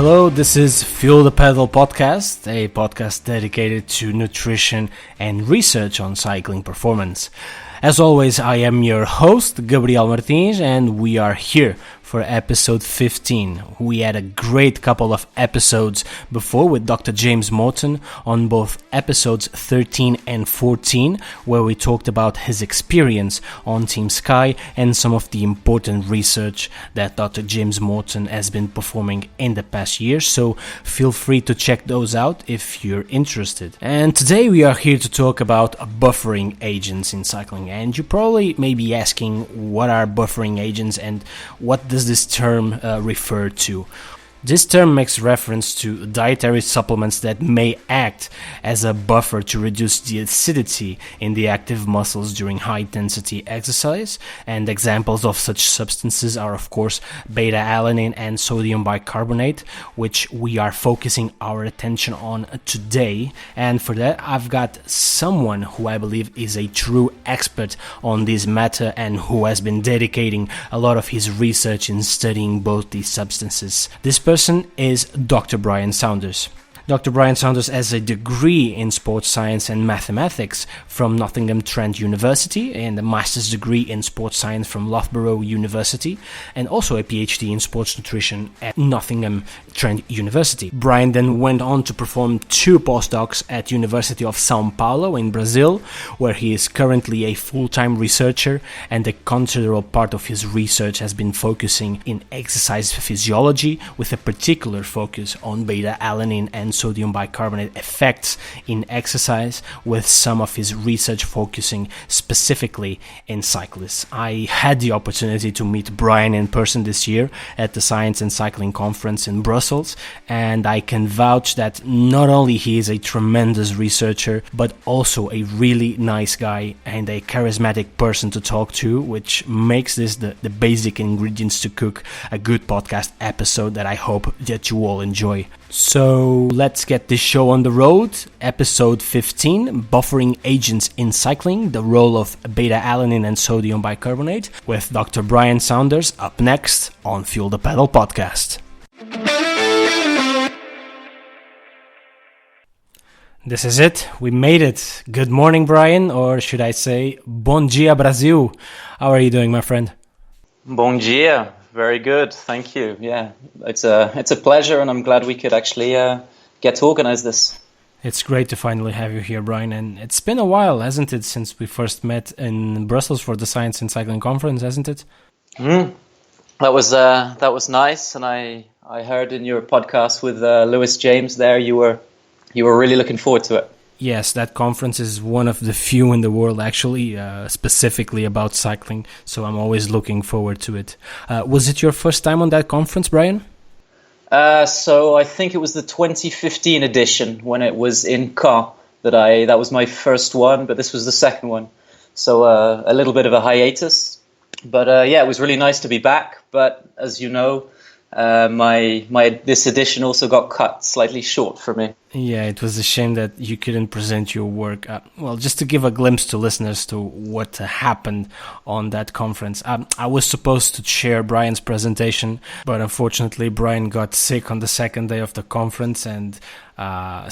Hello, this is Fuel the Pedal podcast, a podcast dedicated to nutrition and research on cycling performance. As always, I am your host, Gabriel Martins, and we are here for episode 15. We had a great couple of episodes before with Dr. James Morton on both episodes 13 and 14, where we talked about his experience on Team Sky and some of the important research that Dr. James Morton has been performing in the past year. So feel free to check those out if you're interested. And today we are here to talk about buffering agents in cycling. And you probably may be asking, what are buffering agents and what does this term refer to? This term makes reference to dietary supplements that may act as a buffer to reduce the acidity in the active muscles during high-intensity exercise, and examples of such substances are, of course, ß-Alanine and sodium bicarbonate, which we are focusing our attention on today. And for that, I've got someone who I believe is a true expert on this matter and who has been dedicating a lot of his research in studying both these substances. This person is Dr. Bryan Saunders. Dr. Bryan Saunders has a degree in sports science and mathematics from Nottingham Trent University and a master's degree in sports science from Loughborough University, and also a PhD in sports nutrition at Nottingham Trent University. Bryan then went on to perform 2 postdocs at University of São Paulo in Brazil, where he is currently a full-time researcher, and a considerable part of his research has been focusing in exercise physiology, with a particular focus on ß-Alanine and sodium bicarbonate effects in exercise, with some of his research focusing specifically in cyclists. I had the opportunity to meet Bryan in person this year at the Science and Cycling Conference in Brussels, and I can vouch that not only he is a tremendous researcher, but also a really nice guy and a charismatic person to talk to, which makes this the basic ingredients to cook a good podcast episode that I hope that you all enjoy. So let's get this show on the road. Episode 15, Buffering Agents in Cycling, the role of ß-Alanine and sodium bicarbonate, with Dr. Bryan Saunders up next on Fuel the Pedal podcast. This is it. We made it. Good morning, Bryan, or should I say, Bom dia, Brasil. How are you doing, my friend? Bom dia. Very good, thank you. Yeah, it's a pleasure, and I'm glad we could actually get to organize this. It's great to finally have you here, Bryan, and it's been a while, hasn't it, since we first met in Brussels for the Science and Cycling Conference, hasn't it? That was nice, and I heard in your podcast with Lewis James there you were really looking forward to it. Yes, that conference is one of the few in the world, actually, specifically about cycling, so I'm always looking forward to it. Was it your first time on that conference, Bryan? So I think it was the 2015 edition when it was in Caen that was my first one, but this was the second one. So a little bit of a hiatus, but yeah, it was really nice to be back. But as you know, this edition also got cut slightly short for me. Yeah, it was a shame that you couldn't present your work. Well, just to give a glimpse to listeners to what happened on that conference. I was supposed to share Bryan's presentation, but unfortunately Bryan got sick on the second day of the conference, and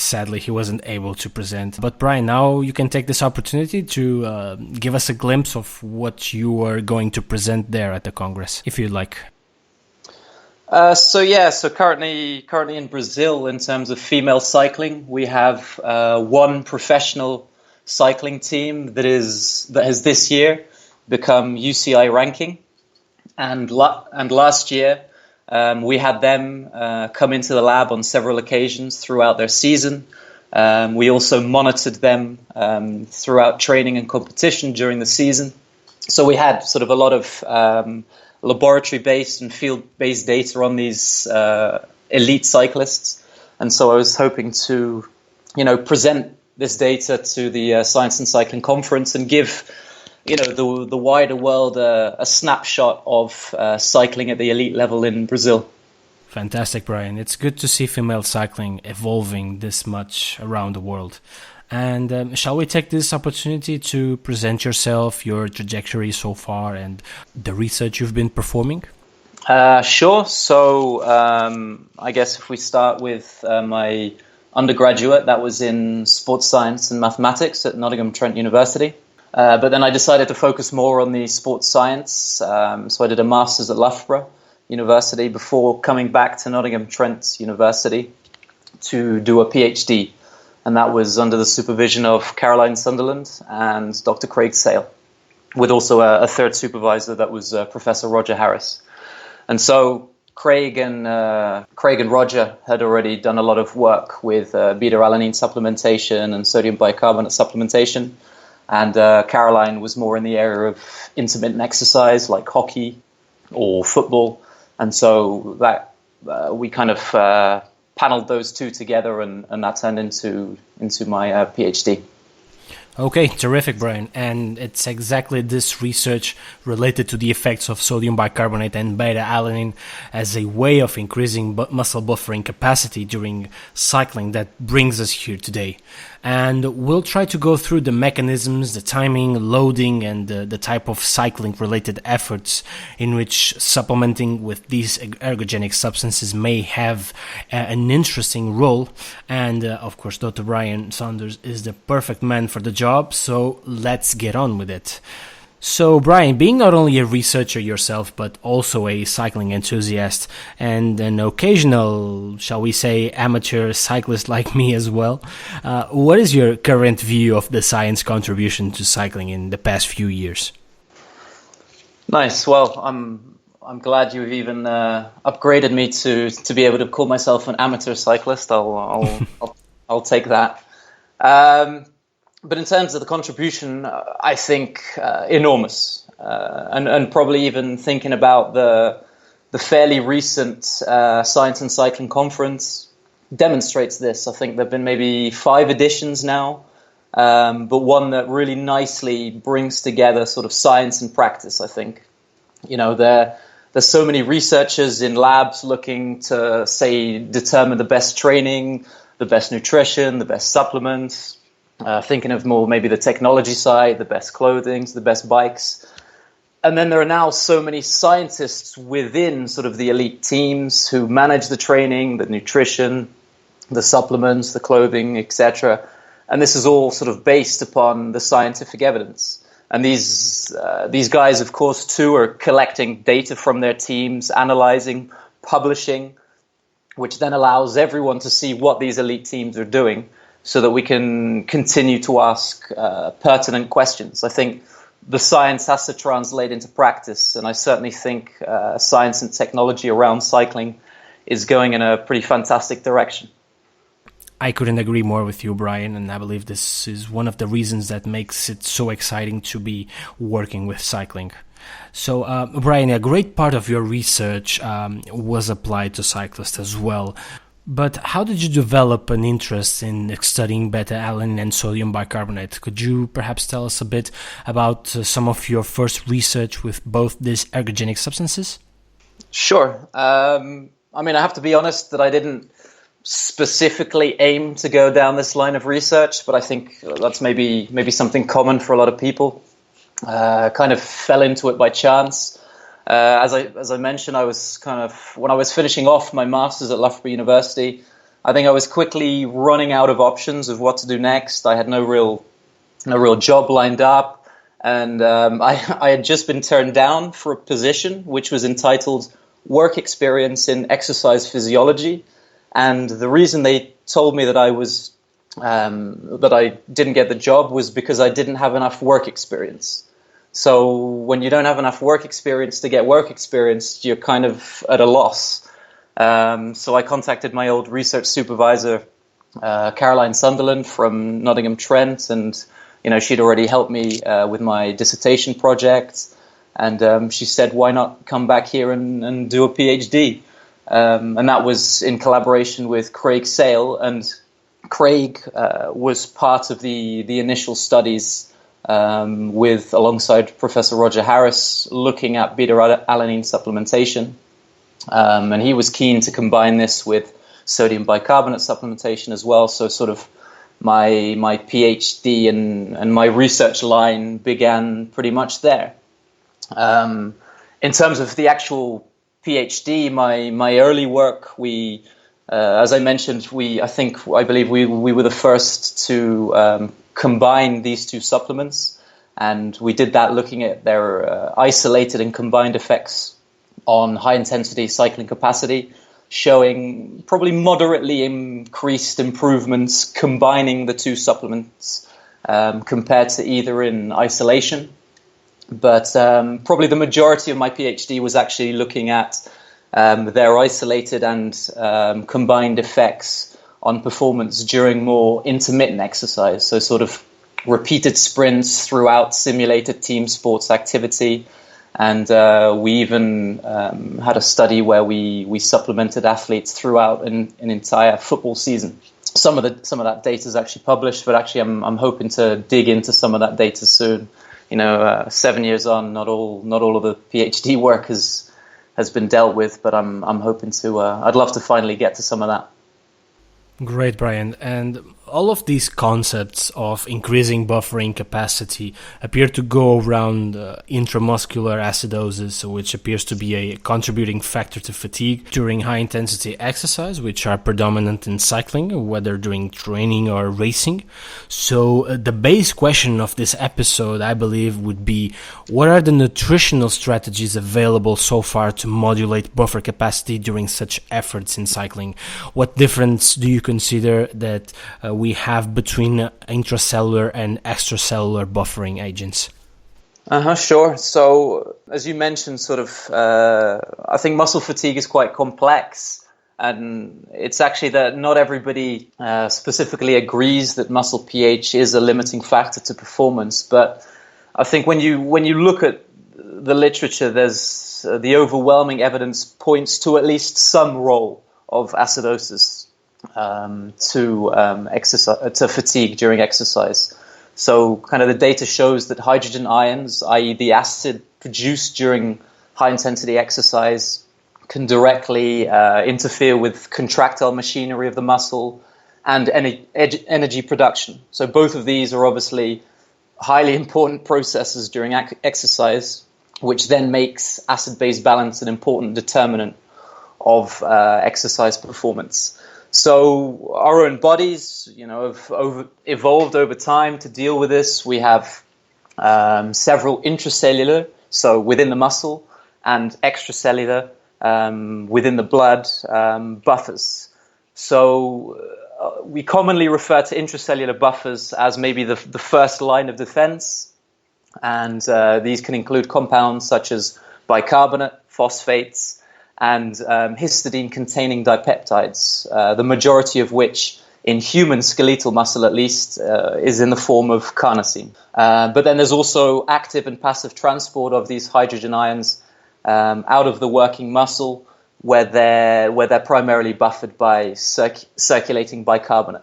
sadly he wasn't able to present. But Bryan, now you can take this opportunity to give us a glimpse of what you are going to present there at the Congress, if you'd like. So currently in Brazil, in terms of female cycling, we have one professional cycling team that has this year become UCI ranking, and last year we had them come into the lab on several occasions throughout their season. We also monitored them throughout training and competition during the season. So we had sort of a lot of laboratory-based and field-based data on these elite cyclists, and so I was hoping to, present this data to the Science and Cycling Conference and give, the wider world a snapshot of cycling at the elite level in Brazil. Fantastic, Bryan. It's good to see female cycling evolving this much around the world. And shall we take this opportunity to present yourself, your trajectory so far, and the research you've been performing? Sure. So I guess if we start with my undergraduate, that was in sports science and mathematics at Nottingham Trent University. But then I decided to focus more on the sports science. So I did a master's at Loughborough University before coming back to Nottingham Trent University to do a PhD. And that was under the supervision of Caroline Sunderland and Dr. Craig Sale, with also a third supervisor that was Professor Roger Harris. And so Craig and Roger had already done a lot of work with beta-alanine supplementation and sodium bicarbonate supplementation. And Caroline was more in the area of intermittent exercise like hockey or football. And so that we kind of paneled those two together, and that turned into my PhD. Okay, terrific, Bryan. And it's exactly this research related to the effects of sodium bicarbonate and beta-alanine as a way of increasing muscle buffering capacity during cycling that brings us here today. And we'll try to go through the mechanisms, the timing, loading, and the type of cycling-related efforts in which supplementing with these ergogenic substances may have an interesting role. And, of course, Dr. Bryan Saunders is the perfect man for the job, so let's get on with it. So, Bryan, being not only a researcher yourself, but also a cycling enthusiast and an occasional, shall we say, amateur cyclist like me as well, what is your current view of the science contribution to cycling in the past few years? Nice. Well, I'm glad you've even upgraded me to be able to call myself an amateur cyclist. I'll take that. But in terms of the contribution, I think enormous, and probably even thinking about the fairly recent Science and Cycling Conference demonstrates this. I think there've been maybe 5 editions now, but one that really nicely brings together sort of science and practice. I think, there's so many researchers in labs looking to, say, determine the best training, the best nutrition, the best supplements. Thinking of more maybe the technology side, the best clothing, the best bikes. And then there are now so many scientists within sort of the elite teams who manage the training, the nutrition, the supplements, the clothing, etc. And this is all sort of based upon the scientific evidence. And these guys, of course, too, are collecting data from their teams, analyzing, publishing, which then allows everyone to see what these elite teams are doing, so that we can continue to ask pertinent questions. I think the science has to translate into practice, and I certainly think science and technology around cycling is going in a pretty fantastic direction. I couldn't agree more with you, Bryan, and I believe this is one of the reasons that makes it so exciting to be working with cycling. So, Bryan, a great part of your research was applied to cyclists as well. But how did you develop an interest in studying beta-alanine and sodium bicarbonate? Could you perhaps tell us a bit about some of your first research with both these ergogenic substances? Sure. I have to be honest that I didn't specifically aim to go down this line of research, but I think that's maybe something common for a lot of people. Kind of fell into it by chance. As I mentioned, I was when I was finishing off my master's at Loughborough University, I think I was quickly running out of options of what to do next. I had no real job lined up, and I had just been turned down for a position which was entitled Work Experience in Exercise Physiology. And the reason they told me that I didn't get the job was because I didn't have enough work experience. So when you don't have enough work experience to get work experience, you're kind of at a loss. So I contacted my old research supervisor, Caroline Sunderland from Nottingham Trent, and she'd already helped me with my dissertation project. And she said, "Why not come back here and do a PhD?" And that was in collaboration with Craig Sale, and Craig was part of the initial studies. Alongside Professor Roger Harris, looking at beta-alanine supplementation. And he was keen to combine this with sodium bicarbonate supplementation as well. So sort of my PhD and my research line began pretty much there. In terms of the actual PhD, my early work, as I mentioned, I believe we were the first to combine these two supplements, and we did that looking at their isolated and combined effects on high intensity cycling capacity, showing probably moderately increased improvements combining the two supplements compared to either in isolation. But probably the majority of my PhD was actually looking at their isolated and combined effects on performance during more intermittent exercise, so sort of repeated sprints throughout simulated team sports activity. And we even had a study where we supplemented athletes throughout an entire football season. Some of that data is actually published, but actually I'm hoping to dig into some of that data soon. 7 years on, not all of the PhD work has been dealt with, but I'm hoping to. I'd love to finally get to some of that. Great, Bryan. And all of these concepts of increasing buffering capacity appear to go around intramuscular acidosis, which appears to be a contributing factor to fatigue during high-intensity exercise, which are predominant in cycling, whether during training or racing. So the base question of this episode, I believe, would be, what are the nutritional strategies available so far to modulate buffer capacity during such efforts in cycling? What difference do you consider that we have between intracellular and extracellular buffering agents? Sure. So, as you mentioned, I think muscle fatigue is quite complex, and it's actually that not everybody specifically agrees that muscle pH is a limiting factor to performance. But I think when you look at the literature, there's the overwhelming evidence points to at least some role of acidosis to fatigue during exercise. So kind of the data shows that hydrogen ions, i.e. the acid produced during high intensity exercise, can directly interfere with contractile machinery of the muscle and energy production. So both of these are obviously highly important processes during exercise, which then makes acid-base balance an important determinant of exercise performance. So our own bodies, have evolved over time to deal with this. We have several intracellular, so within the muscle, and extracellular, within the blood, buffers. So we commonly refer to intracellular buffers as maybe the first line of defense. And these can include compounds such as bicarbonate, phosphates, and histidine-containing dipeptides, the majority of which in human skeletal muscle at least is in the form of carnosine. But then there's also active and passive transport of these hydrogen ions out of the working muscle, where they're primarily buffered by circulating bicarbonate.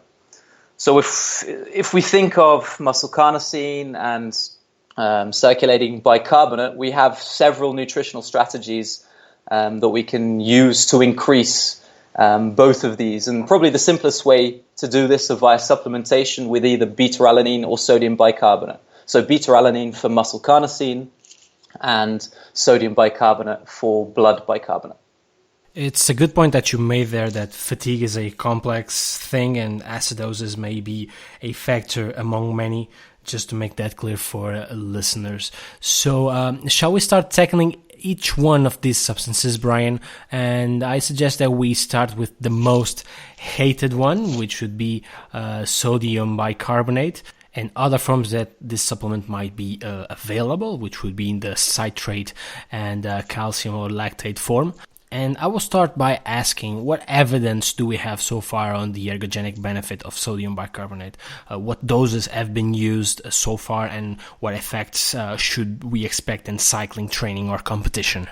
So if we think of muscle carnosine and circulating bicarbonate, we have several nutritional strategies that we can use to increase both of these. And probably the simplest way to do this is via supplementation with either beta-alanine or sodium bicarbonate. So beta-alanine for muscle carnosine and sodium bicarbonate for blood bicarbonate. It's a good point that you made there, that fatigue is a complex thing and acidosis may be a factor among many, just to make that clear for listeners. So shall we start tackling each one of these substances, Bryan? And I suggest that we start with the most hated one, which would be sodium bicarbonate, and other forms that this supplement might be available, which would be in the citrate and calcium or lactate form. And I will start by asking, what evidence do we have so far on the ergogenic benefit of sodium bicarbonate? What doses have been used so far, and what effects should we expect in cycling training or competition?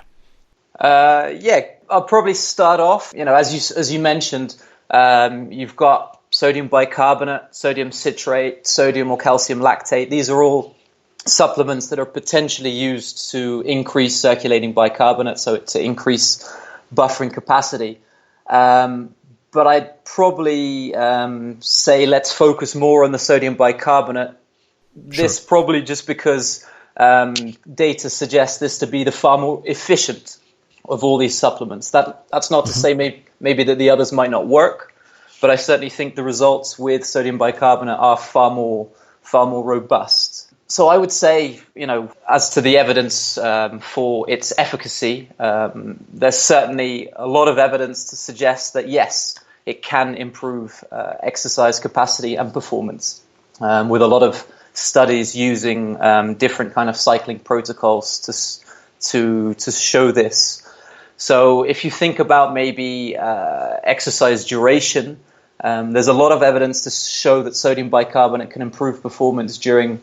I'll probably start off, as you mentioned, you've got sodium bicarbonate, sodium citrate, sodium or calcium lactate. These are all supplements that are potentially used to increase circulating bicarbonate, so to increase buffering capacity. But I'd probably say let's focus more on the sodium bicarbonate. This probably just because data suggests this to be the far more efficient of all these supplements. That's not to say maybe that the others might not work, but I certainly think the results with sodium bicarbonate are far more robust. So I would say, as to the evidence for its efficacy, there's certainly a lot of evidence to suggest that yes, it can improve exercise capacity and performance, with a lot of studies using different kind of cycling protocols to show this. So if you think about maybe exercise duration, there's a lot of evidence to show that sodium bicarbonate can improve performance during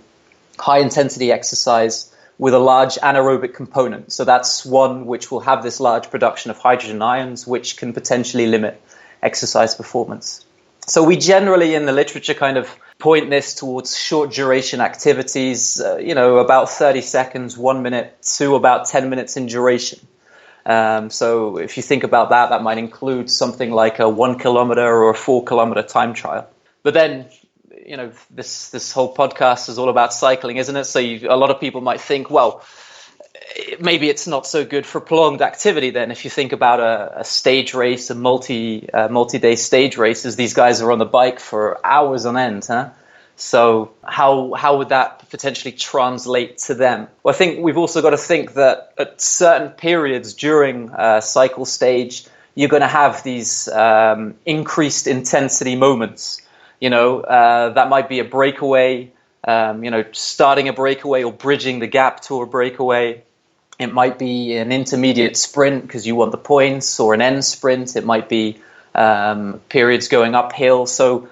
high-intensity exercise with a large anaerobic component. So that's one which will have this large production of hydrogen ions, which can potentially limit exercise performance. So we generally in the literature kind of point this towards short duration activities, about 30 seconds, 1 minute to about 10 minutes in duration. So if you think about that might include something like a 1 kilometer or a 4 kilometer time trial. But then, this whole podcast is all about cycling, isn't it? So a lot of people might think, well, maybe it's not so good for prolonged activity then. If you think about a stage race, a multi-day stage races, these guys are on the bike for hours on end, huh? So how would that potentially translate to them? Well, I think we've also got to think that at certain periods during a cycle stage, you're going to have these increased intensity moments. That might be a breakaway, starting a breakaway or bridging the gap to a breakaway. It might be an intermediate sprint because you want the points, or an end sprint. It might be periods going uphill. So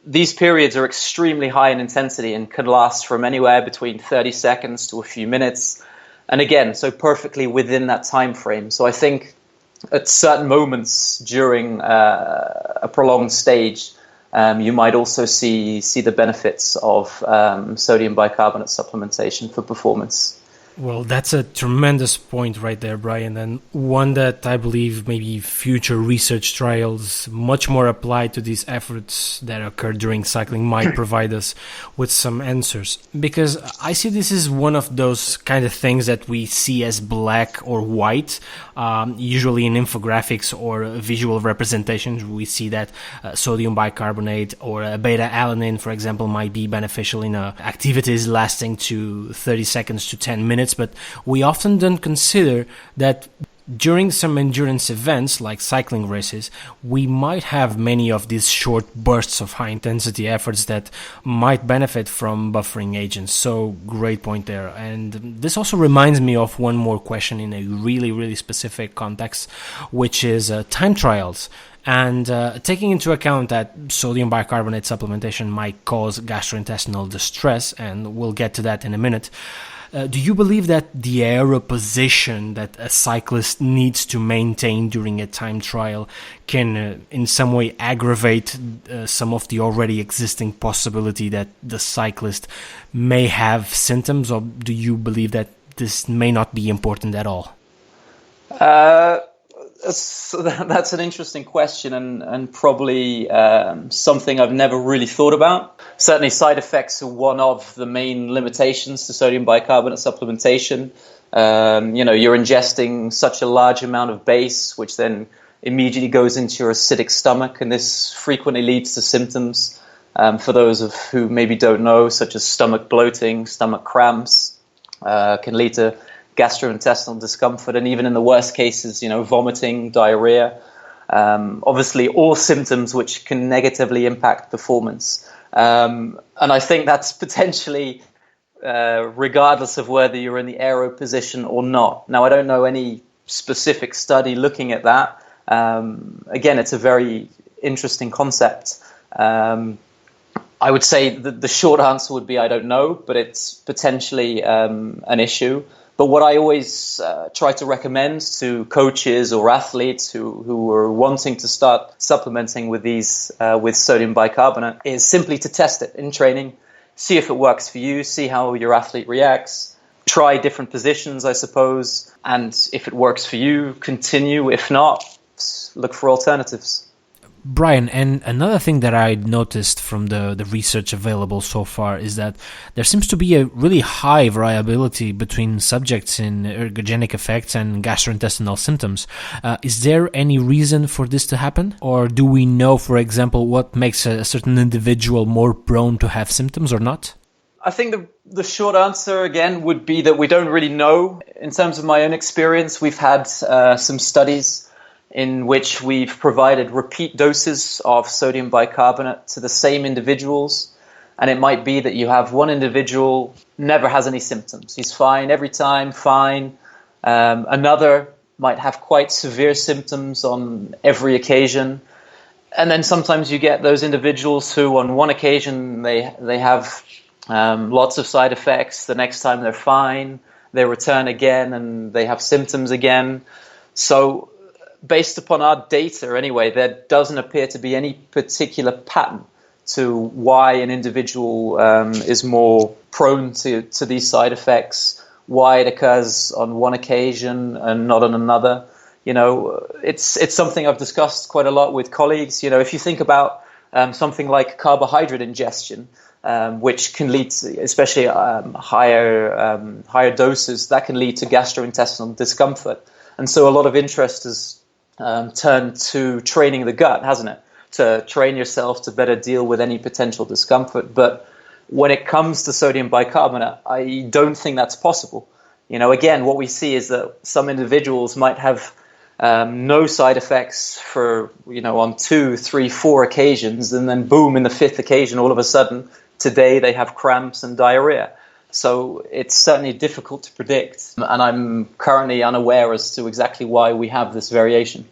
these periods are extremely high in intensity and can last from anywhere between 30 seconds to a few minutes. And again, so perfectly within that time frame. So I think at certain moments during a prolonged stage, you might also see the benefits of sodium bicarbonate supplementation for performance. Well, that's a tremendous point right there, Bryan, and one that I believe maybe future research trials much more applied to these efforts that occur during cycling might provide us with some answers. Because I see this is one of those kind of things that we see as black or white. Usually in infographics or visual representations, we see that sodium bicarbonate or ß-Alanine, for example, might be beneficial in activities lasting to 30 seconds to 10 minutes. But we often don't consider that during some endurance events like cycling races, we might have many of these short bursts of high intensity efforts that might benefit from buffering agents. So great point there. And this also reminds me of one more question in a really, really specific context, which is time trials. And taking into account that sodium bicarbonate supplementation might cause gastrointestinal distress, and we'll get to that in a minute, do you believe that the aero position that a cyclist needs to maintain during a time trial can in some way aggravate some of the already existing possibility that the cyclist may have symptoms, or do you believe that this may not be important at all? So that's an interesting question and probably something I've never really thought about. Certainly side effects are one of the main limitations to sodium bicarbonate supplementation. You're ingesting such a large amount of base, which then immediately goes into your acidic stomach, and this frequently leads to symptoms for those of who maybe don't know, such as stomach bloating, stomach cramps, can lead to gastrointestinal discomfort, and even in the worst cases, vomiting, diarrhea. Obviously, all symptoms which can negatively impact performance. And I think that's potentially regardless of whether you're in the aero position or not. Now, I don't know any specific study looking at that. Again, it's a very interesting concept. I would say the short answer would be I don't know, but it's potentially an issue. But what I always try to recommend to coaches or athletes who are wanting to start supplementing with these with sodium bicarbonate is simply to test it in training, see if it works for you, see how your athlete reacts, try different positions, I suppose, and if it works for you, continue. If not, look for alternatives. Bryan, and another thing that I noticed from the research available so far is that there seems to be a really high variability between subjects in ergogenic effects and gastrointestinal symptoms. Is there any reason for this to happen? Or do we know, for example, what makes a certain individual more prone to have symptoms or not? I think the short answer, again, would be that we don't really know. In terms of my own experience, we've had some studies in which we've provided repeat doses of sodium bicarbonate to the same individuals. And it might be that you have one individual never has any symptoms. He's fine every time, fine. Another might have quite severe symptoms on every occasion. And then sometimes you get those individuals who on one occasion they have lots of side effects. The next time they're fine. They return again and they have symptoms again. So based upon our data anyway, there doesn't appear to be any particular pattern to why an individual is more prone to these side effects, why it occurs on one occasion and not on another. You know, it's something I've discussed quite a lot with colleagues. You know, if you think about something like carbohydrate ingestion, which can lead to, especially higher doses, that can lead to gastrointestinal discomfort. And so a lot of interest has turned to training the gut, hasn't it? To train yourself to better deal with any potential discomfort. But when it comes to sodium bicarbonate, I don't think that's possible. You know, again, what we see is that some individuals might have no side effects for, you know, on 2, 3, 4 occasions, and then boom, in the 5th occasion, all of a sudden, today they have cramps and diarrhea. So it's certainly difficult to predict, and I'm currently unaware as to exactly why we have this variation.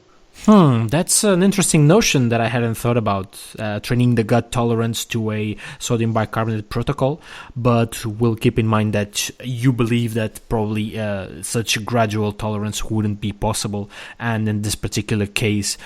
That's an interesting notion that I hadn't thought about, training the gut tolerance to a sodium bicarbonate protocol, but we'll keep in mind that you believe that probably such a gradual tolerance wouldn't be possible, and in this particular case,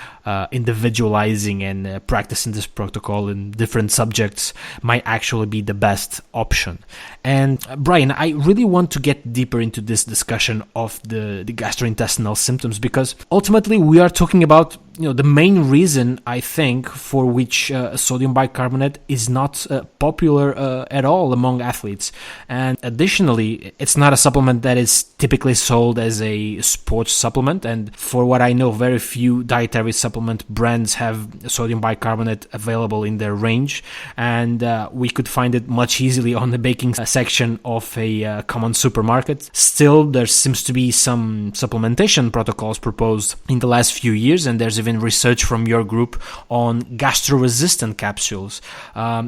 individualizing and practicing this protocol in different subjects might actually be the best option. And Bryan, I really want to get deeper into this discussion of the gastrointestinal symptoms, because ultimately we are talking about, you know, the main reason, I think, for which sodium bicarbonate is not popular at all among athletes. And additionally, it's not a supplement that is typically sold as a sports supplement. And for what I know, very few dietary supplement brands have sodium bicarbonate available in their range. And we could find it much easily on the baking section of a common supermarket. Still, there seems to be some supplementation protocols proposed in the last few years, and there's even research from your group on gastro-resistant capsules.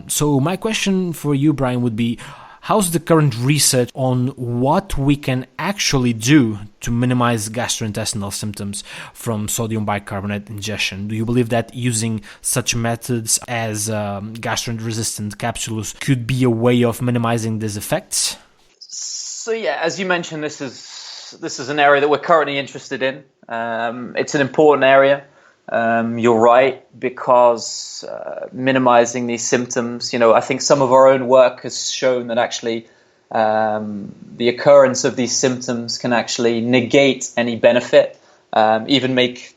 So my question for you, Bryan, would be, how's the current research on what we can actually do to minimize gastrointestinal symptoms from sodium bicarbonate ingestion? Do you believe that using such methods as gastro-resistant capsules could be a way of minimizing these effects? So yeah, as you mentioned, this is an area that we're currently interested in. It's an important area. You're right, because minimizing these symptoms, you know, I think some of our own work has shown that actually the occurrence of these symptoms can actually negate any benefit, even be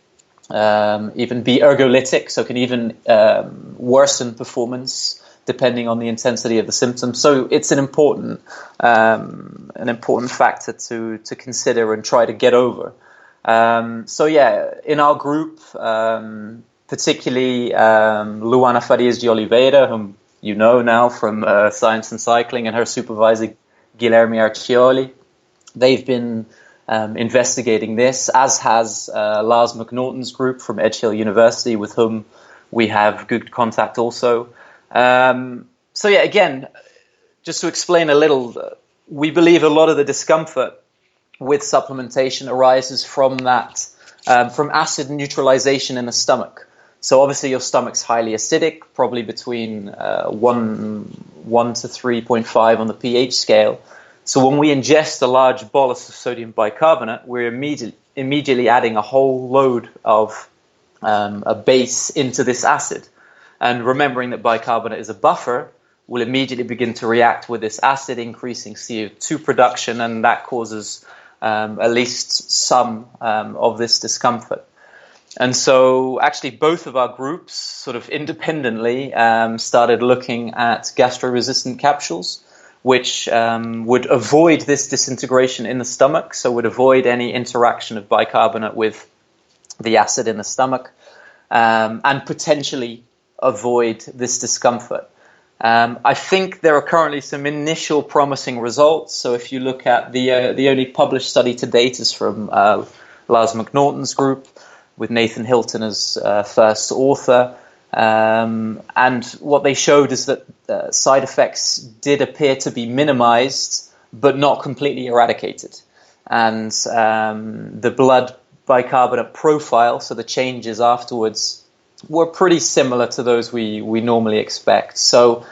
ergolytic, so can even worsen performance depending on the intensity of the symptoms. So it's an important factor to consider and try to get over. So yeah, in our group, particularly Luana Farias de Oliveira, whom you know now from Science and Cycling, and her supervisor Guilherme Arcioli, they've been investigating this, as has Lars McNaughton's group from Edge Hill University, with whom we have good contact also. So yeah, again, just to explain a little, we believe a lot of the discomfort with supplementation arises from that, from acid neutralization in the stomach. So obviously your stomach's highly acidic, probably between 1 to 3.5 on the pH scale. So when we ingest a large bolus of sodium bicarbonate, we're immediately adding a whole load of a base into this acid. And remembering that bicarbonate is a buffer, will immediately begin to react with this acid, increasing CO2 production, and that causes at least some of this discomfort. And so actually both of our groups sort of independently started looking at gastro-resistant capsules, which would avoid this disintegration in the stomach, so would avoid any interaction of bicarbonate with the acid in the stomach, and potentially avoid this discomfort. I think there are currently some initial promising results. So if you look at the only published study to date is from Lars McNaughton's group, with Nathan Hilton as first author. And what they showed is that side effects did appear to be minimized, but not completely eradicated. And the blood bicarbonate profile, so the changes afterwards, were pretty similar to those we normally expect. So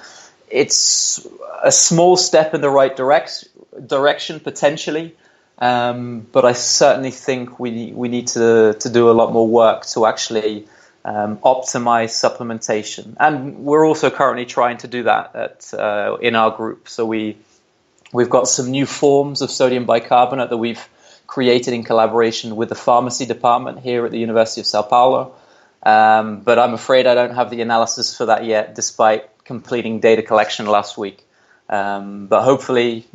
it's a small step in the right direction, potentially. But I certainly think we need to do a lot more work to actually optimize supplementation, and we're also currently trying to do that in our group. So we've got some new forms of sodium bicarbonate that we've created in collaboration with the pharmacy department here at the University of Sao Paulo. But I'm afraid I don't have the analysis for that yet, despite completing data collection last week. But hopefully,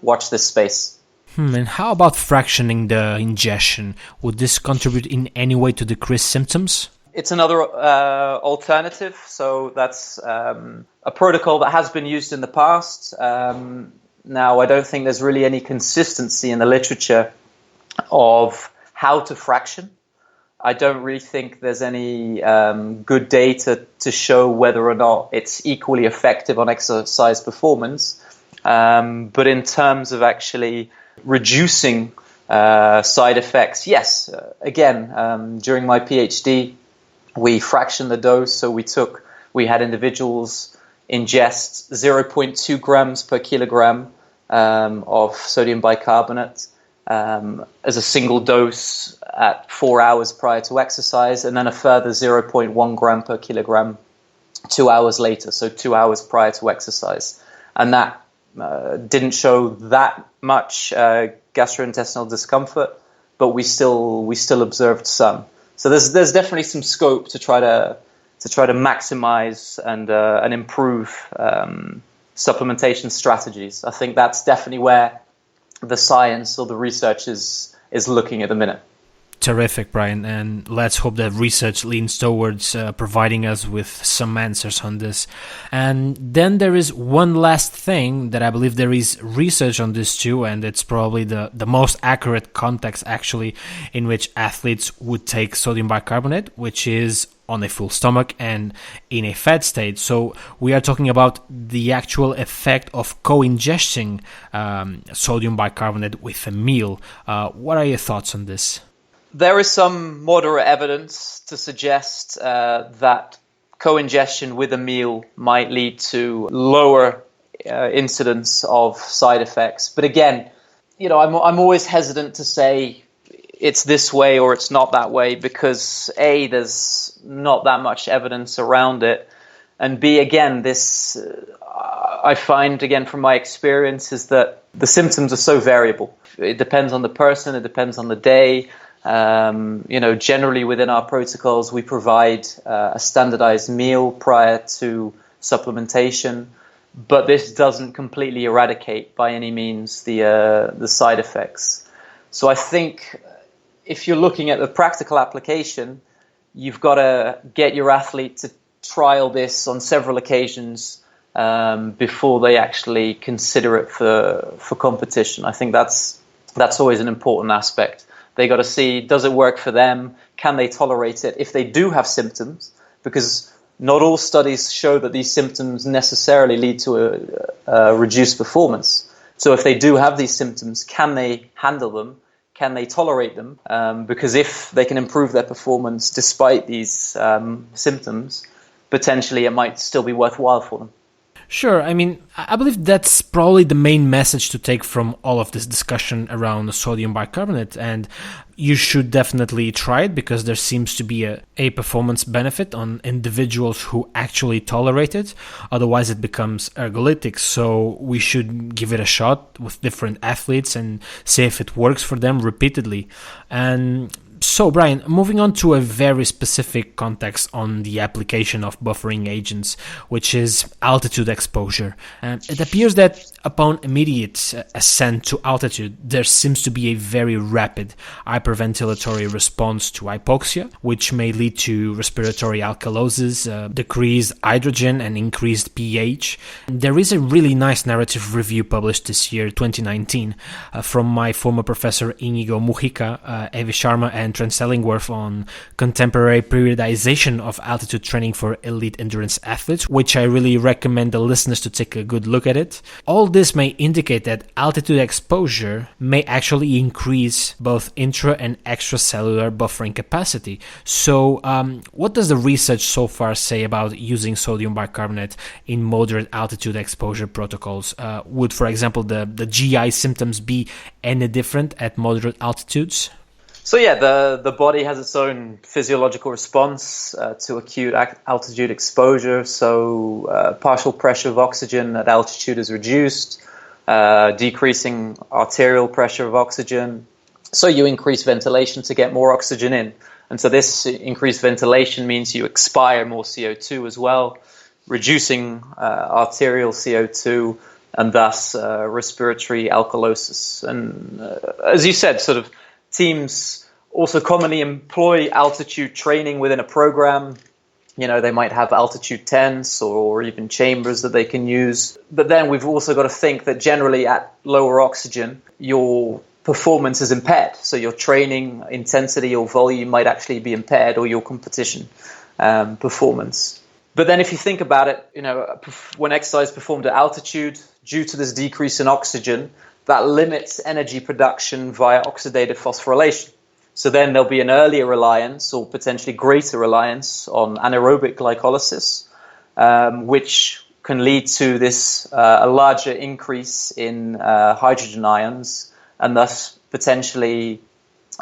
watch this space. And how about fractioning the ingestion? Would this contribute in any way to decrease symptoms? It's another alternative. So that's a protocol that has been used in the past. Now, I don't think there's really any consistency in the literature of how to fraction. I don't really think there's any good data to show whether or not it's equally effective on exercise performance. But in terms of actually reducing side effects, yes. Again, during my PhD, we fractioned the dose. So we had individuals ingest 0.2 grams per kilogram of sodium bicarbonate as a single dose at 4 hours prior to exercise, and then a further 0.1 gram per kilogram 2 hours later, so 2 hours prior to exercise. And that didn't show that much gastrointestinal discomfort, but we still observed some. So there's definitely some scope to try to maximize and improve supplementation strategies. I think that's definitely where the science or the research is looking at the minute. Terrific, Bryan, and let's hope that research leans towards providing us with some answers on this. And then there is one last thing that I believe there is research on this too, and it's probably the most accurate context actually in which athletes would take sodium bicarbonate, which is on a full stomach and in a fed state. So we are talking about the actual effect of co-ingesting sodium bicarbonate with a meal. What are your thoughts on this? There is some moderate evidence to suggest that co-ingestion with a meal might lead to lower incidence of side effects. But again, I'm always hesitant to say it's this way or it's not that way because A, there's not that much evidence around it, and B, again, this I find again from my experience is that the symptoms are so variable. It depends on the person, it depends on the day. Generally within our protocols, we provide a standardized meal prior to supplementation, but this doesn't completely eradicate by any means the side effects. So I think if you're looking at the practical application, you've got to get your athlete to trial this on several occasions before they actually consider it for competition. I think that's always an important aspect. They got to see, does it work for them? Can they tolerate it? If they do have symptoms, because not all studies show that these symptoms necessarily lead to a reduced performance. So if they do have these symptoms, can they handle them? Can they tolerate them? Because if they can improve their performance despite these symptoms, potentially it might still be worthwhile for them. Sure. I mean, I believe that's probably the main message to take from all of this discussion around sodium bicarbonate, and you should definitely try it because there seems to be a performance benefit on individuals who actually tolerate it. Otherwise, it becomes ergolytic. So we should give it a shot with different athletes and see if it works for them repeatedly. And So, Bryan, moving on to a very specific context on the application of buffering agents, which is altitude exposure. It appears that upon immediate ascent to altitude, there seems to be a very rapid hyperventilatory response to hypoxia, which may lead to respiratory alkalosis, decreased hydrogen, and increased pH. There is a really nice narrative review published this year, 2019, from my former professor Inigo Mujica, Evi Sharma, and Trent Stellingworth on contemporary periodization of altitude training for elite endurance athletes, which I really recommend the listeners to take a good look at it. All this may indicate that altitude exposure may actually increase both intra and extracellular buffering capacity. So, what does the research so far say about using sodium bicarbonate in moderate altitude exposure protocols? Would, for example, the GI symptoms be any different at moderate altitudes? So yeah, the body has its own physiological response to acute altitude exposure. So partial pressure of oxygen at altitude is reduced, decreasing arterial pressure of oxygen. So you increase ventilation to get more oxygen in. And so this increased ventilation means you expire more CO2 as well, reducing arterial CO2 and thus respiratory alkalosis. And as you said, sort of teams also commonly employ altitude training within a program. You know, they might have altitude tents or even chambers that they can use. But then we've also got to think that generally at lower oxygen, your performance is impaired. So your training intensity or volume might actually be impaired, or your competition performance. But then if you think about it, you know, when exercise is performed at altitude, due to this decrease in oxygen, that limits energy production via oxidative phosphorylation. So then there'll be an earlier reliance or potentially greater reliance on anaerobic glycolysis, which can lead to this a larger increase in hydrogen ions and thus potentially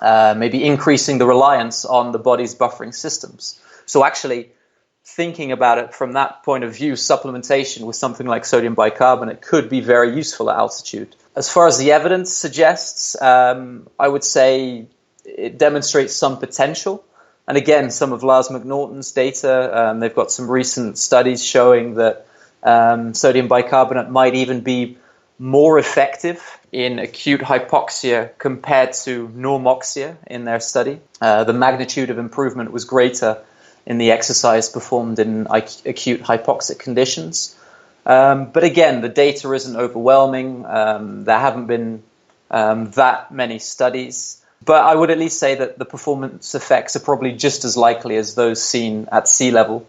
maybe increasing the reliance on the body's buffering systems. So actually, thinking about it from that point of view, supplementation with something like sodium bicarbonate could be very useful at altitude. As far as the evidence suggests, I would say it demonstrates some potential. And again, some of Lars McNaughton's data, they've got some recent studies showing that sodium bicarbonate might even be more effective in acute hypoxia compared to normoxia in their study. The magnitude of improvement was greater in the exercise performed in acute hypoxic conditions. But again, the data isn't overwhelming. There haven't been that many studies. But I would at least say that the performance effects are probably just as likely as those seen at sea level.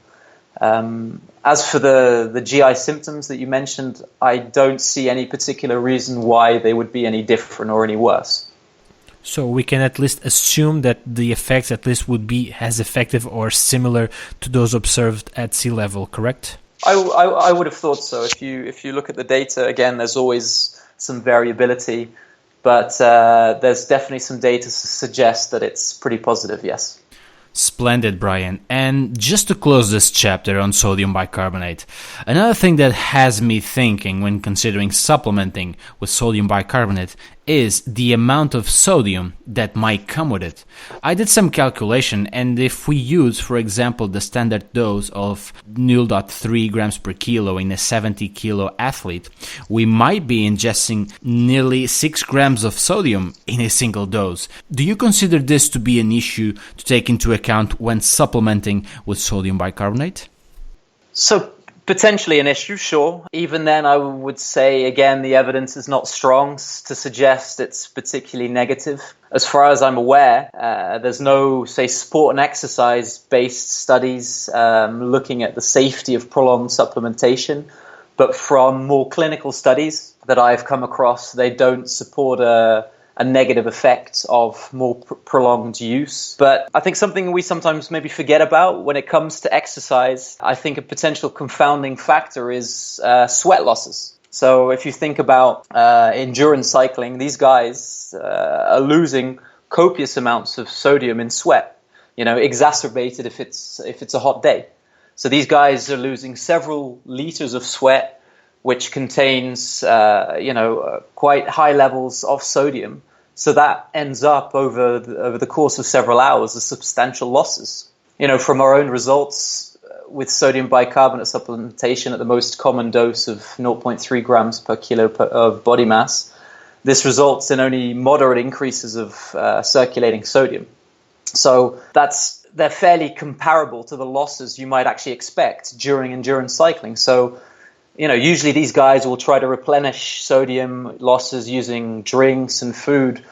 As for the GI symptoms that you mentioned, I don't see any particular reason why they would be any different or any worse. So we can at least assume that the effects at least would be as effective or similar to those observed at sea level, correct? I would have thought so. If you look at the data, again, there's always some variability, but there's definitely some data to suggest that it's pretty positive, yes. Splendid, Bryan. And just to close this chapter on sodium bicarbonate, another thing that has me thinking when considering supplementing with sodium bicarbonate is the amount of sodium that might come with it. I did some calculation, and if we use, for example, the standard dose of 0.3 grams per kilo in a 70 kilo athlete, we might be ingesting nearly 6 grams of sodium in a single dose. Do you consider this to be an issue to take into account when supplementing with sodium bicarbonate? So potentially an issue, sure. Even then, I would say, again, the evidence is not strong to suggest it's particularly negative. As far as I'm aware, there's no, say, sport and exercise-based studies looking at the safety of prolonged supplementation. But from more clinical studies that I've come across, they don't support a negative effect of more prolonged use. But I think something we sometimes maybe forget about when it comes to exercise, I think a potential confounding factor is sweat losses. So if you think about endurance cycling, these guys are losing copious amounts of sodium in sweat, you know, exacerbated if it's a hot day. So these guys are losing several liters of sweat, which contains, quite high levels of sodium. So that ends up over the course of several hours as substantial losses. From our own results with sodium bicarbonate supplementation at the most common dose of 0.3 grams per kilo of body mass, this results in only moderate increases of circulating sodium. So they're fairly comparable to the losses you might actually expect during endurance cycling. So, usually these guys will try to replenish sodium losses using drinks and food.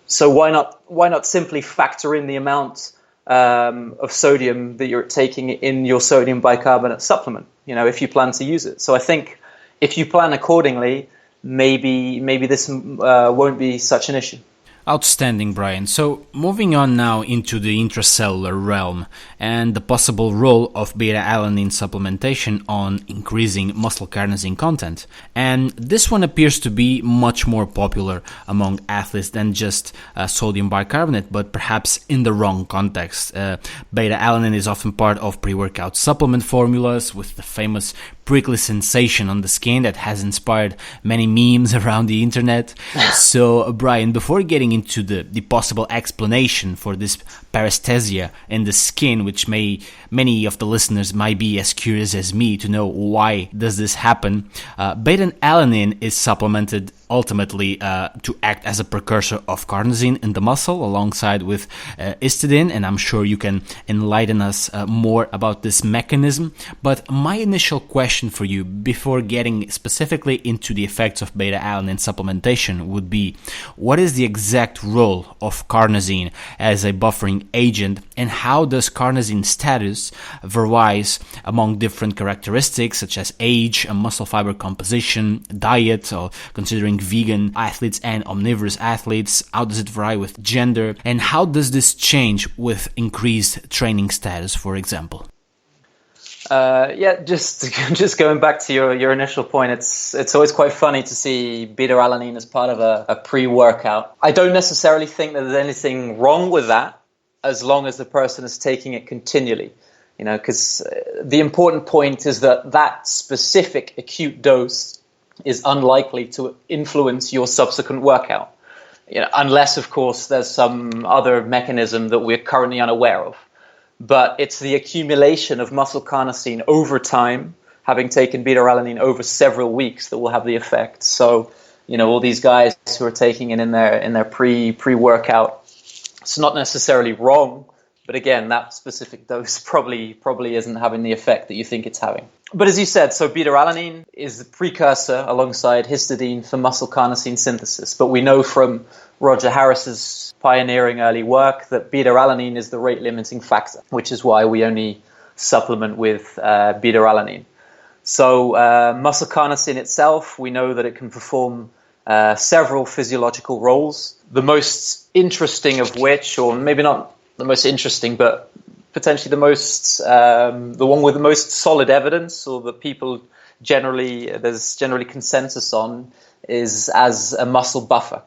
So why not simply factor in the amount of sodium that you're taking in your sodium bicarbonate supplement, if you plan to use it. So I think if you plan accordingly, maybe this won't be such an issue. Outstanding, Bryan. So moving on now into the intracellular realm and the possible role of beta-alanine supplementation on increasing muscle carnosine content. And this one appears to be much more popular among athletes than just sodium bicarbonate, but perhaps in the wrong context. Beta-alanine is often part of pre-workout supplement formulas with the famous prickly sensation on the skin that has inspired many memes around the internet. So, Bryan, before getting into the possible explanation for this paresthesia in the skin, which many of the listeners might be as curious as me to know why does this happen, beta-alanine is supplemented ultimately to act as a precursor of carnosine in the muscle alongside with histidine, and I'm sure you can enlighten us more about this mechanism. But my initial question for you before getting specifically into the effects of beta-alanine supplementation would be, what is the exact role of carnosine as a buffering agent, and how does carnosine status varies among different characteristics such as age, muscle fiber composition, diet, or considering vegan athletes and omnivorous athletes? How does it vary with gender, and how does this change with increased training status, for example? Just going back to your initial point, it's always quite funny to see beta-alanine as part of a pre-workout. I don't necessarily think that there's anything wrong with that as long as the person is taking it continually. Because the important point is that specific acute dose is unlikely to influence your subsequent workout, unless, of course, there's some other mechanism that we're currently unaware of. But it's the accumulation of muscle carnosine over time, having taken beta-alanine over several weeks, that will have the effect. So, all these guys who are taking it in their pre-workout, it's not necessarily wrong, but again, that specific dose probably isn't having the effect that you think it's having. But as you said, so beta-alanine is the precursor alongside histidine for muscle carnosine synthesis. But we know from Roger Harris's pioneering early work that beta-alanine is the rate-limiting factor, which is why we only supplement with beta-alanine. So muscle carnosine itself, we know that it can perform several physiological roles, the most interesting of which, or maybe not the most interesting, but potentially the one with the most solid evidence, or that there's generally consensus on, is as a muscle buffer.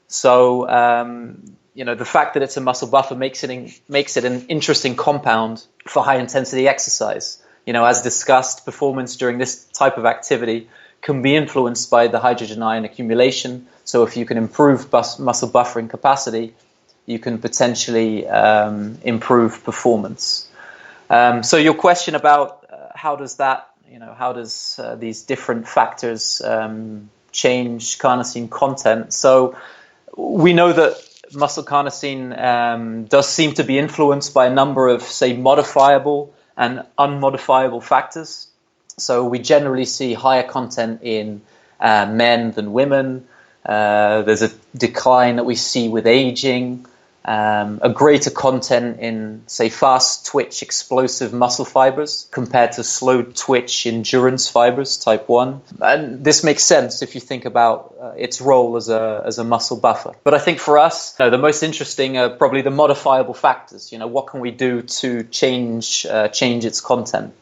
So the fact that it's a muscle buffer makes it an interesting compound for high intensity exercise. As discussed, performance during this type of activity can be influenced by the hydrogen ion accumulation. So if you can improve muscle buffering capacity, you can potentially improve performance. So your question about how does these different factors change carnosine content? So we know that muscle carnosine does seem to be influenced by a number of, say, modifiable and unmodifiable factors. So we generally see higher content in men than women. There's a decline that we see with aging. A greater content in, say, fast twitch explosive muscle fibers compared to slow twitch endurance fibers, type 1. And this makes sense if you think about its role as a muscle buffer. But I think for us, the most interesting are probably the modifiable factors. What can we do to change its content?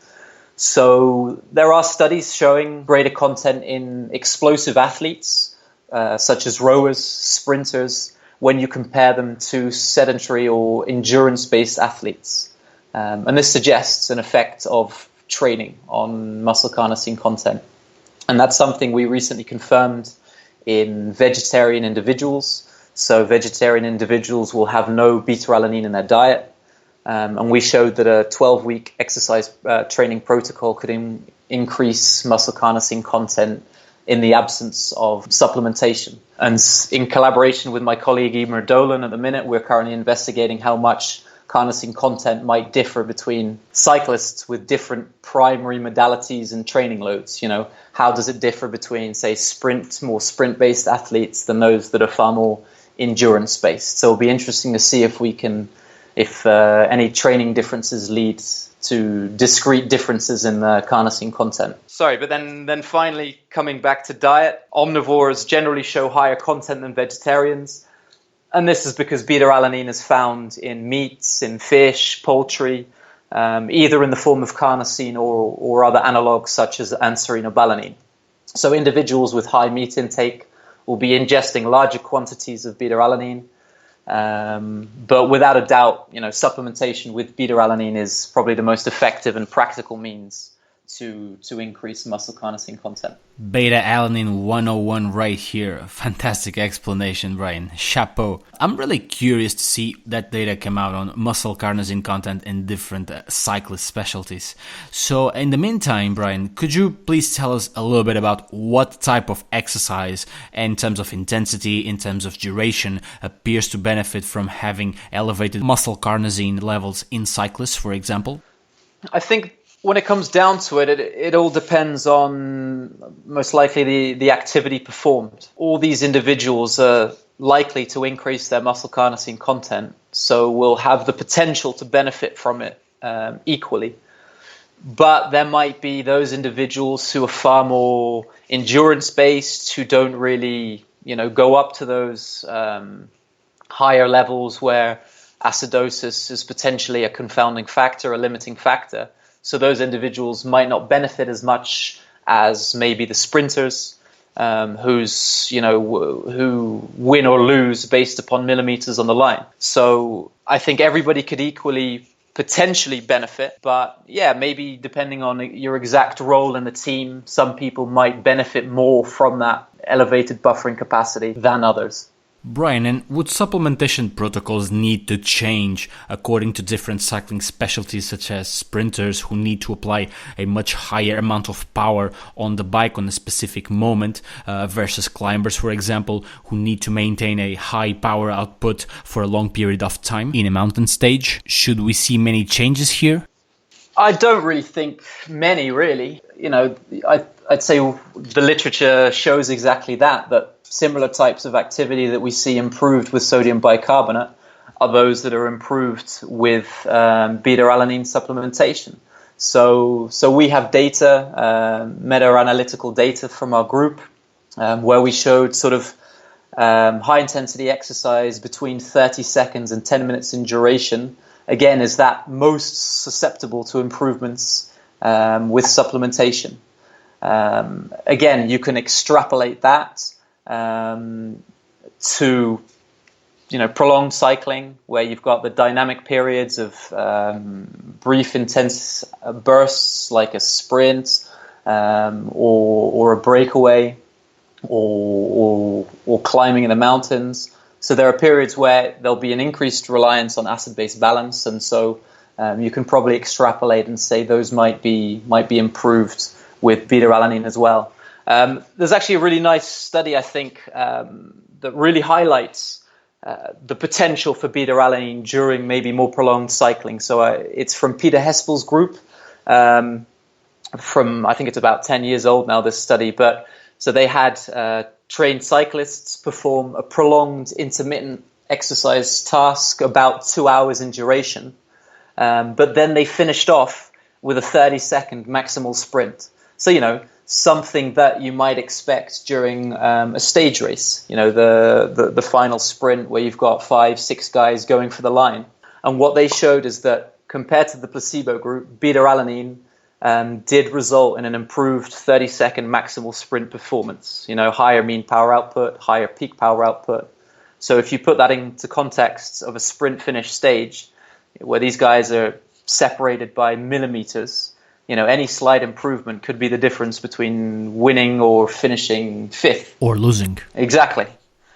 So there are studies showing greater content in explosive athletes, such as rowers, sprinters, when you compare them to sedentary or endurance-based athletes. And this suggests an effect of training on muscle carnosine content. And that's something we recently confirmed in vegetarian individuals. So vegetarian individuals will have no beta-alanine in their diet. And we showed that a 12-week exercise training protocol could increase muscle carnosine content in the absence of supplementation. And in collaboration with my colleague Emer Dolan at the minute, we're currently investigating how much carnosine content might differ between cyclists with different primary modalities and training loads. How does it differ between, say, more sprint-based athletes than those that are far more endurance-based? So it'll be interesting to see if any training differences lead to discrete differences in the carnosine content. Sorry, but then finally coming back to diet, omnivores generally show higher content than vegetarians. And this is because beta-alanine is found in meats, in fish, poultry, either in the form of carnosine or other analogs such as anserinobalanine. So individuals with high meat intake will be ingesting larger quantities of beta-alanine. But without a doubt, supplementation with beta-alanine is probably the most effective and practical means to increase muscle carnosine content. Beta-alanine 101 right here. Fantastic explanation, Bryan. Chapeau. I'm really curious to see that data come out on muscle carnosine content in different cyclist specialties. So in the meantime, Bryan, could you please tell us a little bit about what type of exercise in terms of intensity, in terms of duration, appears to benefit from having elevated muscle carnosine levels in cyclists, for example? I think when it comes down to it, it all depends on most likely the activity performed. All these individuals are likely to increase their muscle carnosine content, so will have the potential to benefit from it equally. But there might be those individuals who are far more endurance-based, who don't really, go up to those higher levels where acidosis is potentially a confounding factor, a limiting factor. So those individuals might not benefit as much as maybe the sprinters, who win or lose based upon millimeters on the line. So I think everybody could equally potentially benefit, but maybe depending on your exact role in the team, some people might benefit more from that elevated buffering capacity than others. Bryan, and would supplementation protocols need to change according to different cycling specialties, such as sprinters who need to apply a much higher amount of power on the bike on a specific moment versus climbers, for example, who need to maintain a high power output for a long period of time in a mountain stage? Should we see many changes here? I don't really think many, really. I'd say the literature shows exactly that similar types of activity that we see improved with sodium bicarbonate are those that are improved with beta-alanine supplementation. So we have data, meta-analytical data from our group, where we showed sort of high-intensity exercise between 30 seconds and 10 minutes in duration, again, is that most susceptible to improvements with supplementation. Again, you can extrapolate that to prolonged cycling, where you've got the dynamic periods of brief intense bursts like a sprint or a breakaway or climbing in the mountains. So there are periods where there'll be an increased reliance on acid-base balance, and so you can probably extrapolate and say those might be improved with beta-alanine as well. There's actually a really nice study, I think, that really highlights the potential for beta-alanine during maybe more prolonged cycling. So it's from Peter Hespel's group, from I think it's about 10 years old now, this study. But so they had trained cyclists perform a prolonged intermittent exercise task about 2 hours in duration. But then they finished off with a 30-second maximal sprint. So, something that you might expect during a stage race, the final sprint where you've got 5-6 guys going for the line. And what they showed is that compared to the placebo group, beta-alanine did result in an improved 30-second maximal sprint performance, higher mean power output, higher peak power output. So if you put that into context of a sprint finish stage, where these guys are separated by millimeters, any slight improvement could be the difference between winning or finishing fifth. Or losing. Exactly.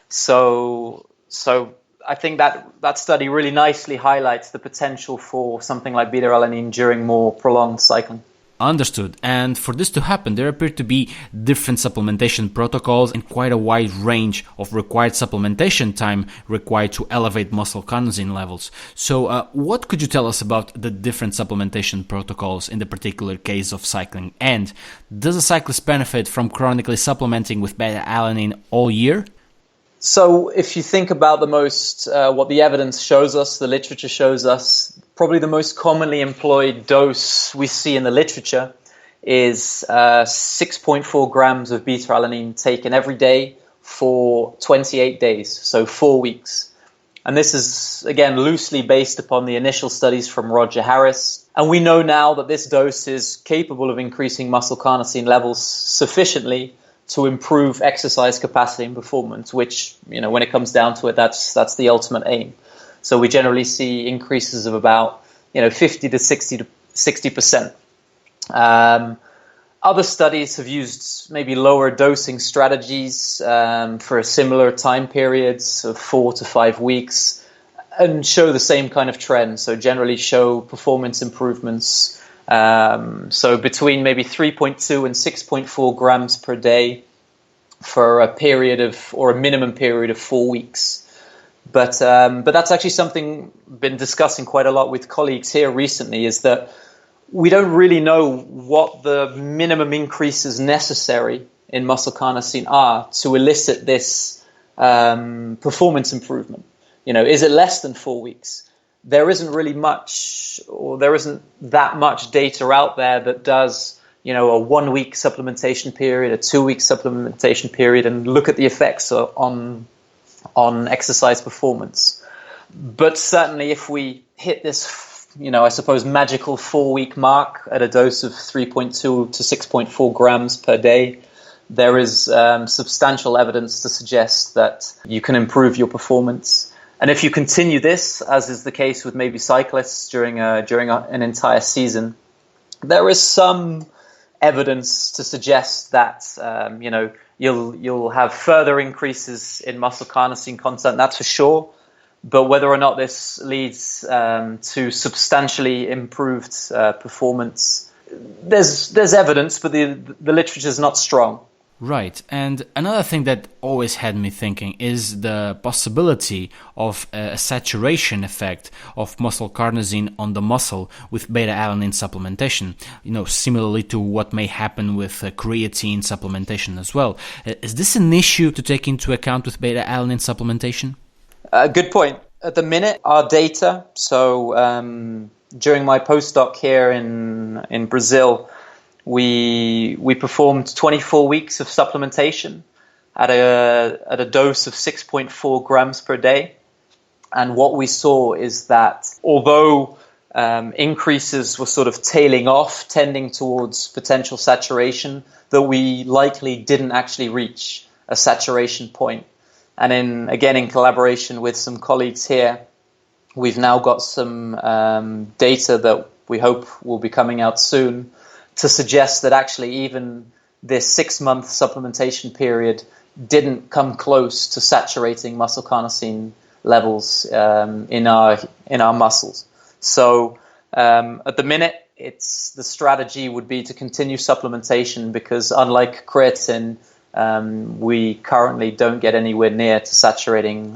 So So I think that study really nicely highlights the potential for something like beta-alanine during more prolonged cycling. Understood. And for this to happen, there appear to be different supplementation protocols and quite a wide range of required supplementation time required to elevate muscle carnosine levels. So what could you tell us about the different supplementation protocols in the particular case of cycling? And does a cyclist benefit from chronically supplementing with beta-alanine all year? So if you think about what the evidence shows us, the literature shows us, probably the most commonly employed dose we see in the literature is 6.4 grams of beta-alanine taken every day for 28 days, so 4 weeks. And this is, again, loosely based upon the initial studies from Roger Harris. And we know now that this dose is capable of increasing muscle carnosine levels sufficiently to improve exercise capacity and performance, which, when it comes down to it, that's the ultimate aim. So we generally see increases of about 50 to 60%. Other studies have used maybe lower dosing strategies for similar time periods of 4 to 5 weeks and show the same kind of trend. So generally show performance improvements. So between maybe 3.2 and 6.4 grams per day for a minimum period of 4 weeks. But that's actually something I've been discussing quite a lot with colleagues here recently, is that we don't really know what the minimum increases necessary in muscle carnosine are to elicit this performance improvement. Is it less than 4 weeks? There isn't really much, or there isn't that much data out there that does, a 1 week supplementation period, a 2 week supplementation period, and look at the effects on exercise performance. But certainly if we hit this, I suppose magical 4 week mark at a dose of 3.2 to 6.4 grams per day, there is substantial evidence to suggest that you can improve your performance. And if you continue this, as is the case with maybe cyclists during an entire season, there is some evidence to suggest that you'll have further increases in muscle carnosine content. That's for sure. But whether or not this leads to substantially improved performance, there's evidence, but the literature is not strong. Right. And another thing that always had me thinking is the possibility of a saturation effect of muscle carnosine on the muscle with beta-alanine supplementation, similarly to what may happen with creatine supplementation as well. Is this an issue to take into account with beta-alanine supplementation? Good point. At the minute, our data, so during my postdoc here in Brazil, we performed 24 weeks of supplementation at a dose of 6.4 grams per day. And what we saw is that although increases were sort of tailing off, tending towards potential saturation, that we likely didn't actually reach a saturation point. And in collaboration with some colleagues here, we've now got some data that we hope will be coming out soon to suggest that actually even this 6-month supplementation period didn't come close to saturating muscle carnosine levels in our muscles. So at the minute, the strategy would be to continue supplementation because unlike creatine, we currently don't get anywhere near to saturating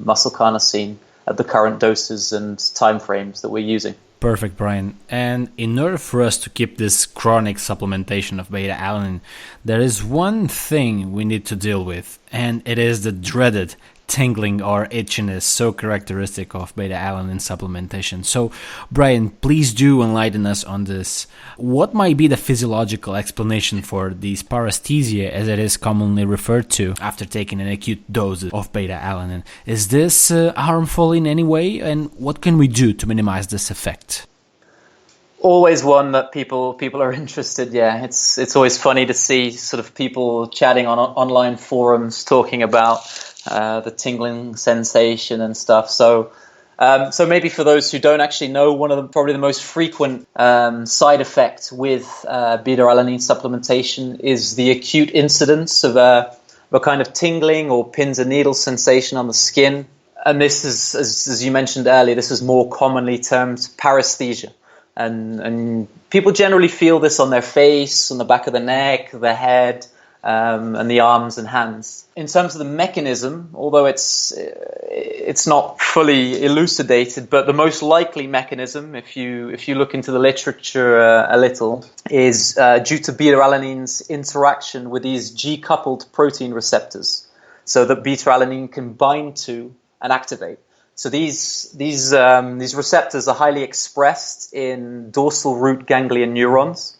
muscle carnosine at the current doses and timeframes that we're using. Perfect, Bryan. And in order for us to keep this chronic supplementation of beta-alanine, there is one thing we need to deal with, and it is the dreaded tingling or itchiness so characteristic of beta-alanine supplementation. So, Bryan, please do enlighten us on this. What might be the physiological explanation for this paresthesia, as it is commonly referred to, after taking an acute dose of beta-alanine? Is this harmful in any way, and what can we do to minimize this effect? Always one that people are interested. Yeah, it's always funny to see sort of people chatting on online forums talking about the tingling sensation and stuff. So maybe for those who don't actually know, one of probably the most frequent side effects with beta-alanine supplementation is the acute incidence of a kind of tingling or pins and needles sensation on the skin. And this is, as you mentioned earlier, this is more commonly termed paresthesia. And people generally feel this on their face, on the back of the neck, the head, and the arms and hands. In terms of the mechanism, although it's not fully elucidated, but the most likely mechanism, if you look into the literature a little, is due to beta-alanine's interaction with these G-coupled protein receptors, so that beta-alanine can bind to and activate. So these receptors are highly expressed in dorsal root ganglion neurons,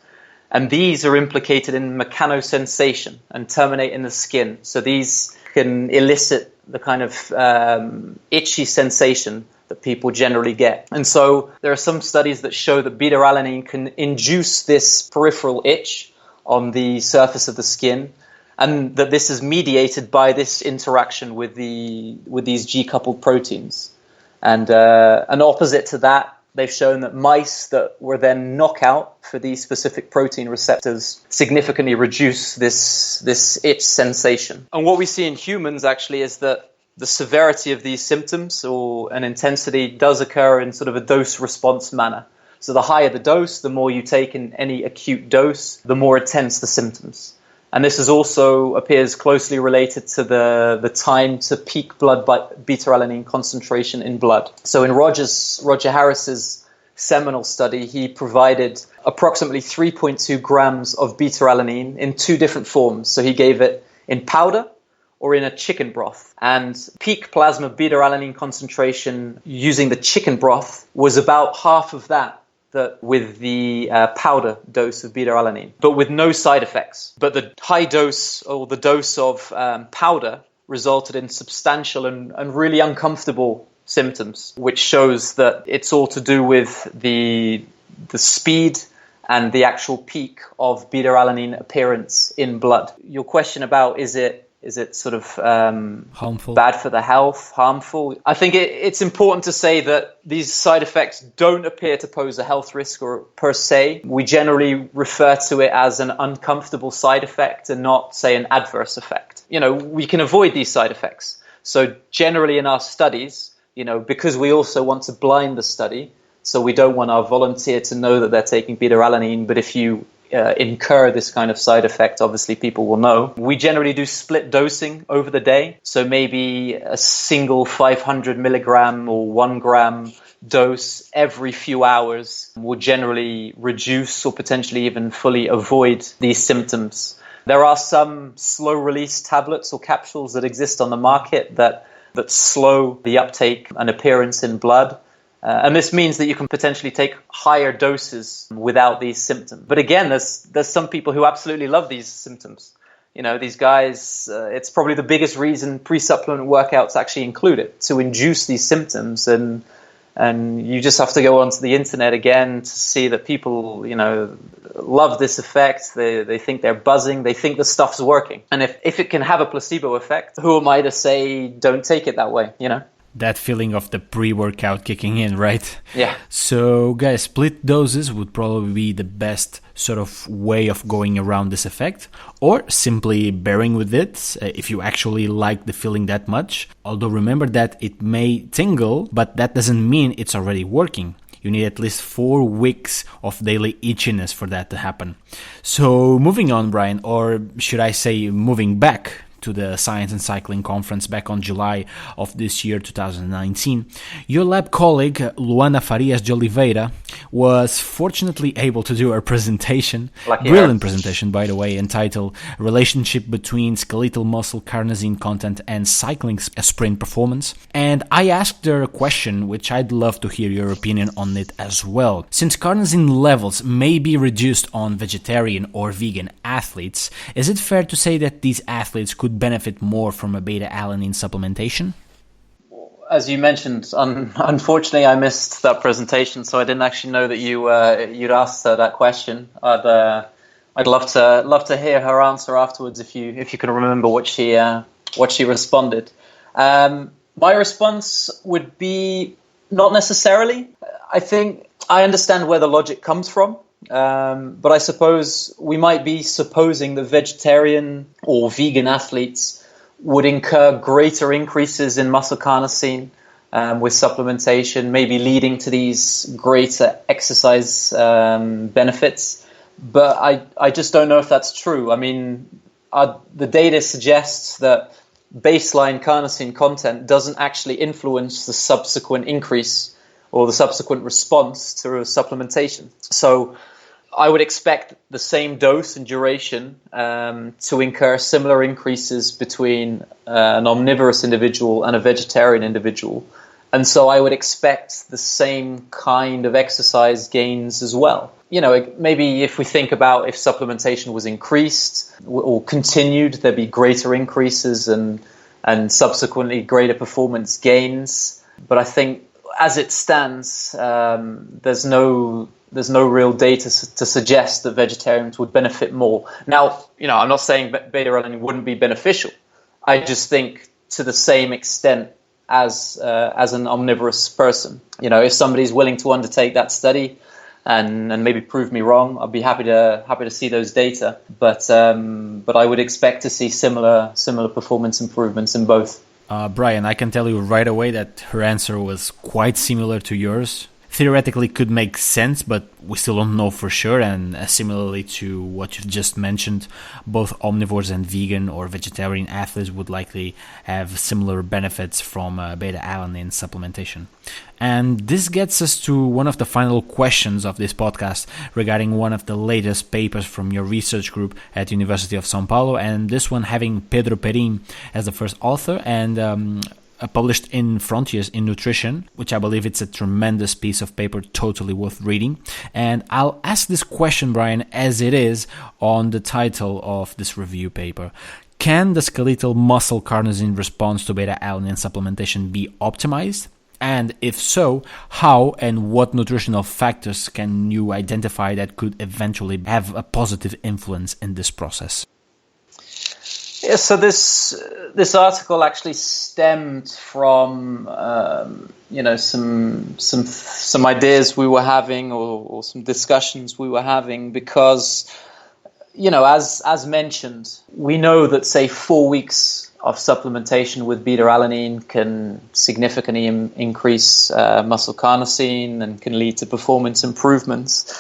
and these are implicated in mechanosensation and terminate in the skin. So these can elicit the kind of itchy sensation that people generally get. And so there are some studies that show that beta-alanine can induce this peripheral itch on the surface of the skin, and that this is mediated by this interaction with these G-coupled proteins. And opposite to that, they've shown that mice that were then knockout for these specific protein receptors significantly reduce this itch sensation. And what we see in humans actually is that the severity of these symptoms or an intensity does occur in sort of a dose-response manner. So the higher the dose, the more you take in any acute dose, the more intense the symptoms. And this is also appears closely related to the time to peak blood beta-alanine concentration in blood. So in Roger Harris's seminal study, he provided approximately 3.2 grams of beta-alanine in two different forms. So he gave it in powder or in a chicken broth. And peak plasma beta-alanine concentration using the chicken broth was about half of that with the powder dose of beta-alanine, but with no side effects. But the high dose or the dose of powder resulted in substantial and really uncomfortable symptoms, which shows that it's all to do with the speed and the actual peak of beta-alanine appearance in blood. Your question about is it sort of harmful, bad for the health, harmful? I think it's important to say that these side effects don't appear to pose a health risk or per se. We generally refer to it as an uncomfortable side effect and not, say, an adverse effect. We can avoid these side effects. So generally in our studies, because we also want to blind the study, so we don't want our volunteer to know that they're taking beta-alanine, but if you incur this kind of side effect, obviously people will know. We generally do split dosing over the day. So maybe a single 500 milligram or 1 gram dose every few hours will generally reduce or potentially even fully avoid these symptoms. There are some slow release tablets or capsules that exist on the market that slow the uptake and appearance in blood. And this means that you can potentially take higher doses without these symptoms. But again, there's some people who absolutely love these symptoms. These guys, it's probably the biggest reason pre-supplement workouts actually include it, to induce these symptoms. And you just have to go onto the internet again to see that people, love this effect. They think they're buzzing. They think the stuff's working. And if it can have a placebo effect, who am I to say don't take it that way, That feeling of the pre-workout kicking in, right? Yeah. So, guys, split doses would probably be the best sort of way of going around this effect, or simply bearing with it if you actually like the feeling that much. Although remember that it may tingle, but that doesn't mean it's already working. You need at least 4 weeks of daily itchiness for that to happen. So, moving on, Bryan, or should I say moving back to the Science and Cycling Conference back on July of this year, 2019, your lab colleague, Luana Farias de Oliveira, was fortunately able to do a presentation, brilliant presentation, by the way, entitled Relationship Between Skeletal Muscle Carnosine Content and Cycling Sprint Performance. And I asked her a question, which I'd love to hear your opinion on it as well. Since carnosine levels may be reduced on vegetarian or vegan athletes, is it fair to say that these athletes could benefit more from a beta-alanine supplementation? As you mentioned, unfortunately, I missed that presentation, so I didn't actually know that you'd asked her that question. I'd love to hear her answer afterwards if you can remember what she responded. My response would be not necessarily. I think I understand where the logic comes from. But I suppose we might be supposing that vegetarian or vegan athletes would incur greater increases in muscle carnosine with supplementation, maybe leading to these greater exercise benefits. But I just don't know if that's true. I mean, the data suggests that baseline carnosine content doesn't actually influence the subsequent increase or the subsequent response to supplementation. So I would expect the same dose and duration to incur similar increases between an omnivorous individual and a vegetarian individual. And so I would expect the same kind of exercise gains as well. You know, maybe if we think about if supplementation was increased or continued, there'd be greater increases and subsequently greater performance gains. But I think as it stands, there's no real data to suggest that vegetarians would benefit more. Now, you know, I'm not saying beta-alanine wouldn't be beneficial. I just think to the same extent as an omnivorous person. You know, if somebody's willing to undertake that study and maybe prove me wrong, I'd be happy to see those data. But I would expect to see similar performance improvements in both. Bryan, I can tell you right away that her answer was quite similar to yours. Theoretically could make sense, but we still don't know for sure. And similarly to what you've just mentioned, both omnivores and vegan or vegetarian athletes would likely have similar benefits from beta-alanine supplementation. And this gets us to one of the final questions of this podcast regarding one of the latest papers from your research group at University of São Paulo, and this one having Pedro Perin as the first author and published in Frontiers in Nutrition, which I believe it's a tremendous piece of paper, totally worth reading. And I'll ask this question, Bryan, as it is on the title of this review paper. Can the skeletal muscle carnosine response to beta-alanine supplementation be optimized? And if so, how and what nutritional factors can you identify that could eventually have a positive influence in this process? Yeah, so this article actually stemmed from some ideas we were having or some discussions we were having because, you know, as mentioned, we know that say 4 weeks of supplementation with beta-alanine can significantly increase muscle carnosine and can lead to performance improvements.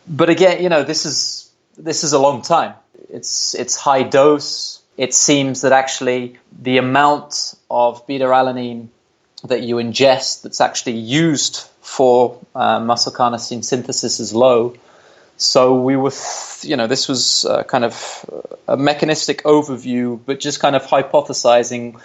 But again, you know, this is a long time. It's high dose. It seems that actually the amount of beta-alanine that you ingest that's actually used for muscle carnosine synthesis is low. So we were, this was kind of a mechanistic overview, but just kind of hypothesizing,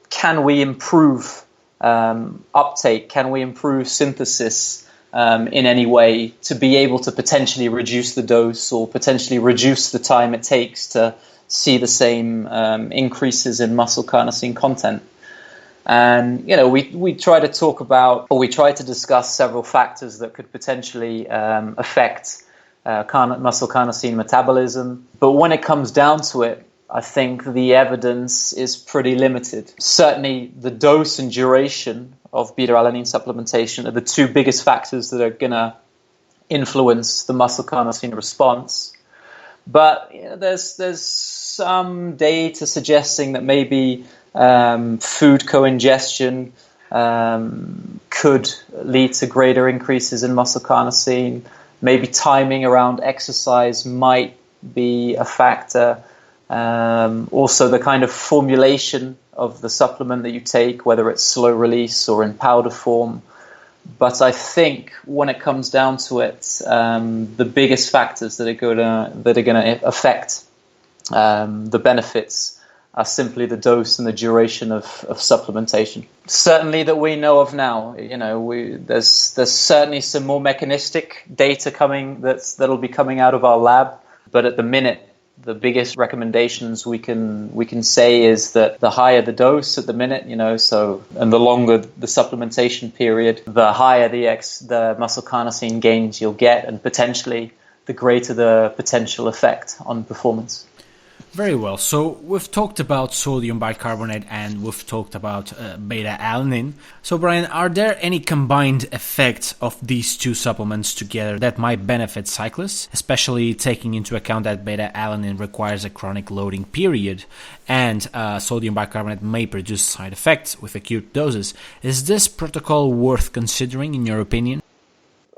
can we improve uptake? Can we improve synthesis in any way to be able to potentially reduce the dose or potentially reduce the time it takes to see the same increases in muscle carnosine content? And, we try to talk about, or we try to discuss several factors that could potentially affect muscle carnosine metabolism. But when it comes down to it, I think the evidence is pretty limited. Certainly, the dose and duration of beta-alanine supplementation are the two biggest factors that are going to influence the muscle carnosine response. But there's some data suggesting that maybe food co-ingestion could lead to greater increases in muscle carnosine. Maybe timing around exercise might be a factor. Also, the kind of formulation of the supplement that you take, whether it's slow release or in powder form. But I think when it comes down to it, the biggest factors that are going to affect the benefits are simply the dose and the duration of supplementation. Certainly that we know of now. There's certainly some more mechanistic data that'll be coming out of our lab. But at the minute, the biggest recommendations we can say is that the higher the dose at the minute, and the longer the supplementation period, the higher the muscle carnosine gains you'll get, and potentially the greater the potential effect on performance. Very well. So we've talked about sodium bicarbonate and we've talked about beta-alanine. So Bryan, are there any combined effects of these two supplements together that might benefit cyclists, especially taking into account that beta-alanine requires a chronic loading period and sodium bicarbonate may produce side effects with acute doses? Is this protocol worth considering in your opinion?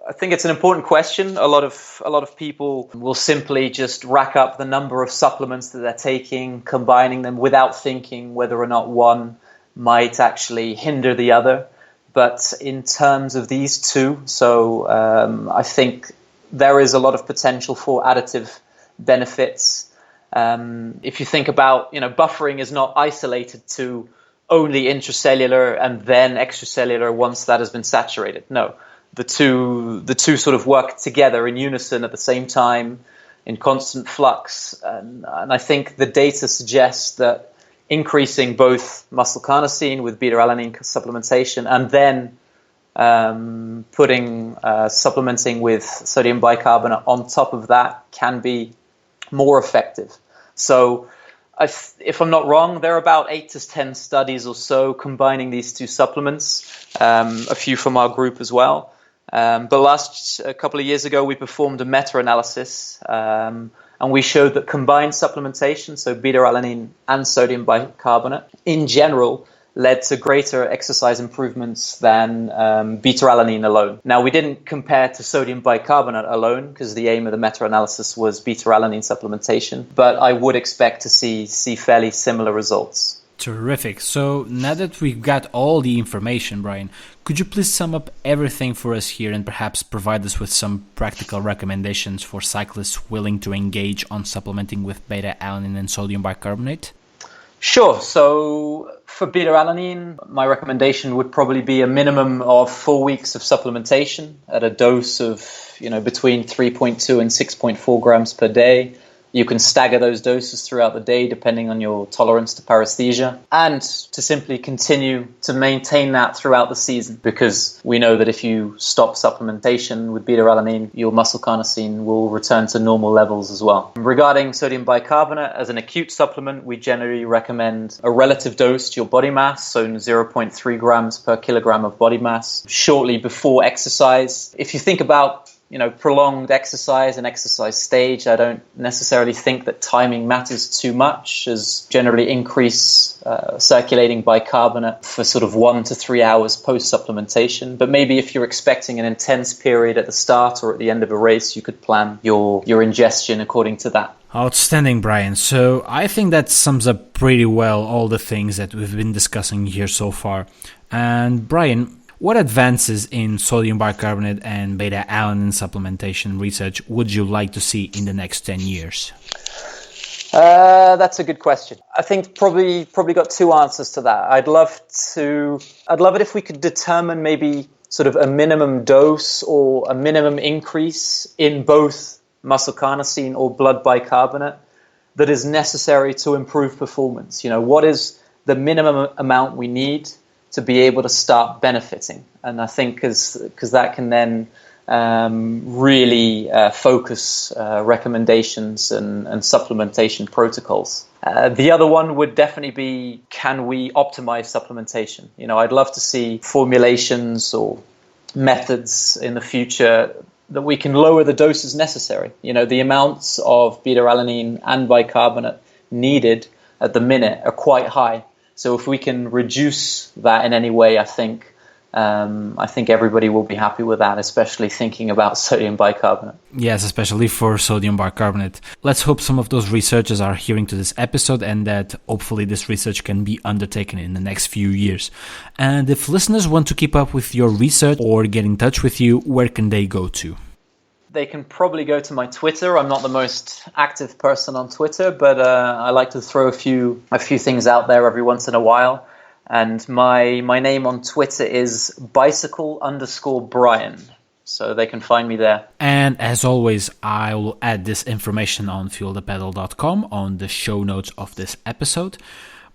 I think it's an important question. A lot of people will simply just rack up the number of supplements that they're taking, combining them without thinking whether or not one might actually hinder the other. But in terms of these two, I think there is a lot of potential for additive benefits. If you think about, buffering is not isolated to only intracellular and then extracellular once that has been saturated. No. The two sort of work together in unison at the same time in constant flux. And I think the data suggests that increasing both muscle carnosine with beta-alanine supplementation and then supplementing with sodium bicarbonate on top of that can be more effective. So if I'm not wrong, there are about 8 to 10 studies or so combining these two supplements, a few from our group as well. But a couple of years ago, we performed a meta-analysis, and we showed that combined supplementation, so beta-alanine and sodium bicarbonate, in general, led to greater exercise improvements than beta-alanine alone. Now, we didn't compare to sodium bicarbonate alone, because the aim of the meta-analysis was beta-alanine supplementation, but I would expect to see fairly similar results. Terrific. So now that we've got all the information, Bryan, could you please sum up everything for us here and perhaps provide us with some practical recommendations for cyclists willing to engage on supplementing with beta-alanine and sodium bicarbonate? Sure. So for beta-alanine, my recommendation would probably be a minimum of 4 weeks of supplementation at a dose of, between 3.2 and 6.4 grams per day. You can stagger those doses throughout the day depending on your tolerance to paresthesia, and to simply continue to maintain that throughout the season, because we know that if you stop supplementation with beta-alanine, your muscle carnosine will return to normal levels as well. Regarding sodium bicarbonate, as an acute supplement, we generally recommend a relative dose to your body mass, so 0.3 grams per kilogram of body mass, shortly before exercise. If you think about prolonged exercise and exercise stage, I don't necessarily think that timing matters too much, as generally increase circulating bicarbonate for sort of 1 to 3 hours post-supplementation. But maybe if you're expecting an intense period at the start or at the end of a race, you could plan your ingestion according to that. Outstanding, Bryan. So I think that sums up pretty well all the things that we've been discussing here so far. And Bryan, what advances in sodium bicarbonate and beta-alanine supplementation research would you like to see in the next 10 years? That's a good question. I think probably got two answers to that. I'd love it if we could determine maybe sort of a minimum dose or a minimum increase in both muscle carnosine or blood bicarbonate that is necessary to improve performance. What is the minimum amount we need to be able to start benefiting? And I think because that can then really focus recommendations and supplementation protocols. The other one would definitely be, can we optimize supplementation? I'd love to see formulations or methods in the future that we can lower the doses necessary. The amounts of beta-alanine and bicarbonate needed at the minute are quite high. So if we can reduce that in any way, I think everybody will be happy with that, especially thinking about sodium bicarbonate. Yes, especially for sodium bicarbonate. Let's hope some of those researchers are hearing to this episode and that hopefully this research can be undertaken in the next few years. And if listeners want to keep up with your research or get in touch with you, where can they go to? They can probably go to my Twitter. I'm not the most active person on Twitter, but I like to throw a few things out there every once in a while. And my name on Twitter is bicycle_Bryan. So they can find me there. And as always, I will add this information on fuelthepedal.com on the show notes of this episode.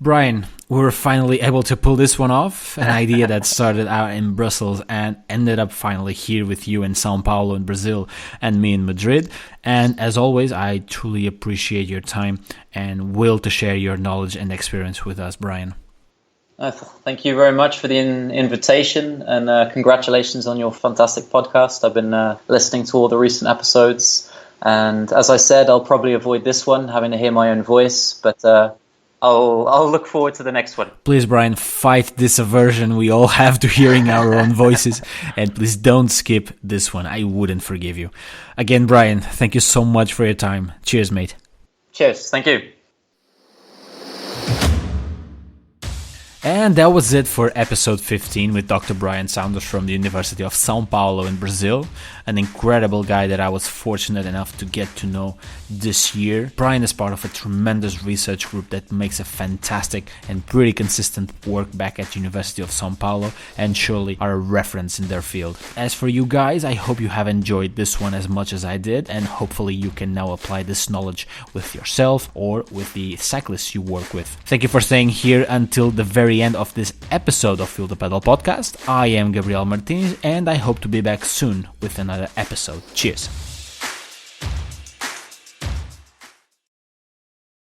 Bryan, we were finally able to pull this one off, an idea that started out in Brussels and ended up finally here with you in Sao Paulo in Brazil and me in Madrid. And as always, I truly appreciate your time and will to share your knowledge and experience with us, Bryan. Thank you very much for the invitation, and congratulations on your fantastic podcast. I've been listening to all the recent episodes, and as I said, I'll probably avoid this one, having to hear my own voice, but I'll look forward to the next one. Please, Bryan, fight this aversion we all have to hearing our own voices, and please don't skip this one. I wouldn't forgive you. Again, Bryan, thank you so much for your time. Cheers, mate. Cheers. Thank you. And that was it for episode 15 with Dr. Bryan Saunders from the University of Sao Paulo in Brazil, an incredible guy that I was fortunate enough to get to know this year. Bryan is part of a tremendous research group that makes a fantastic and pretty consistent work back at the University of Sao Paulo, and surely are a reference in their field. As for you guys, I hope you have enjoyed this one as much as I did, and hopefully you can now apply this knowledge with yourself or with the cyclists you work with. Thank you for staying here until the very end of this episode of Feel the Pedal podcast. I am Gabriel Martins, and I hope to be back soon with another episode. Cheers.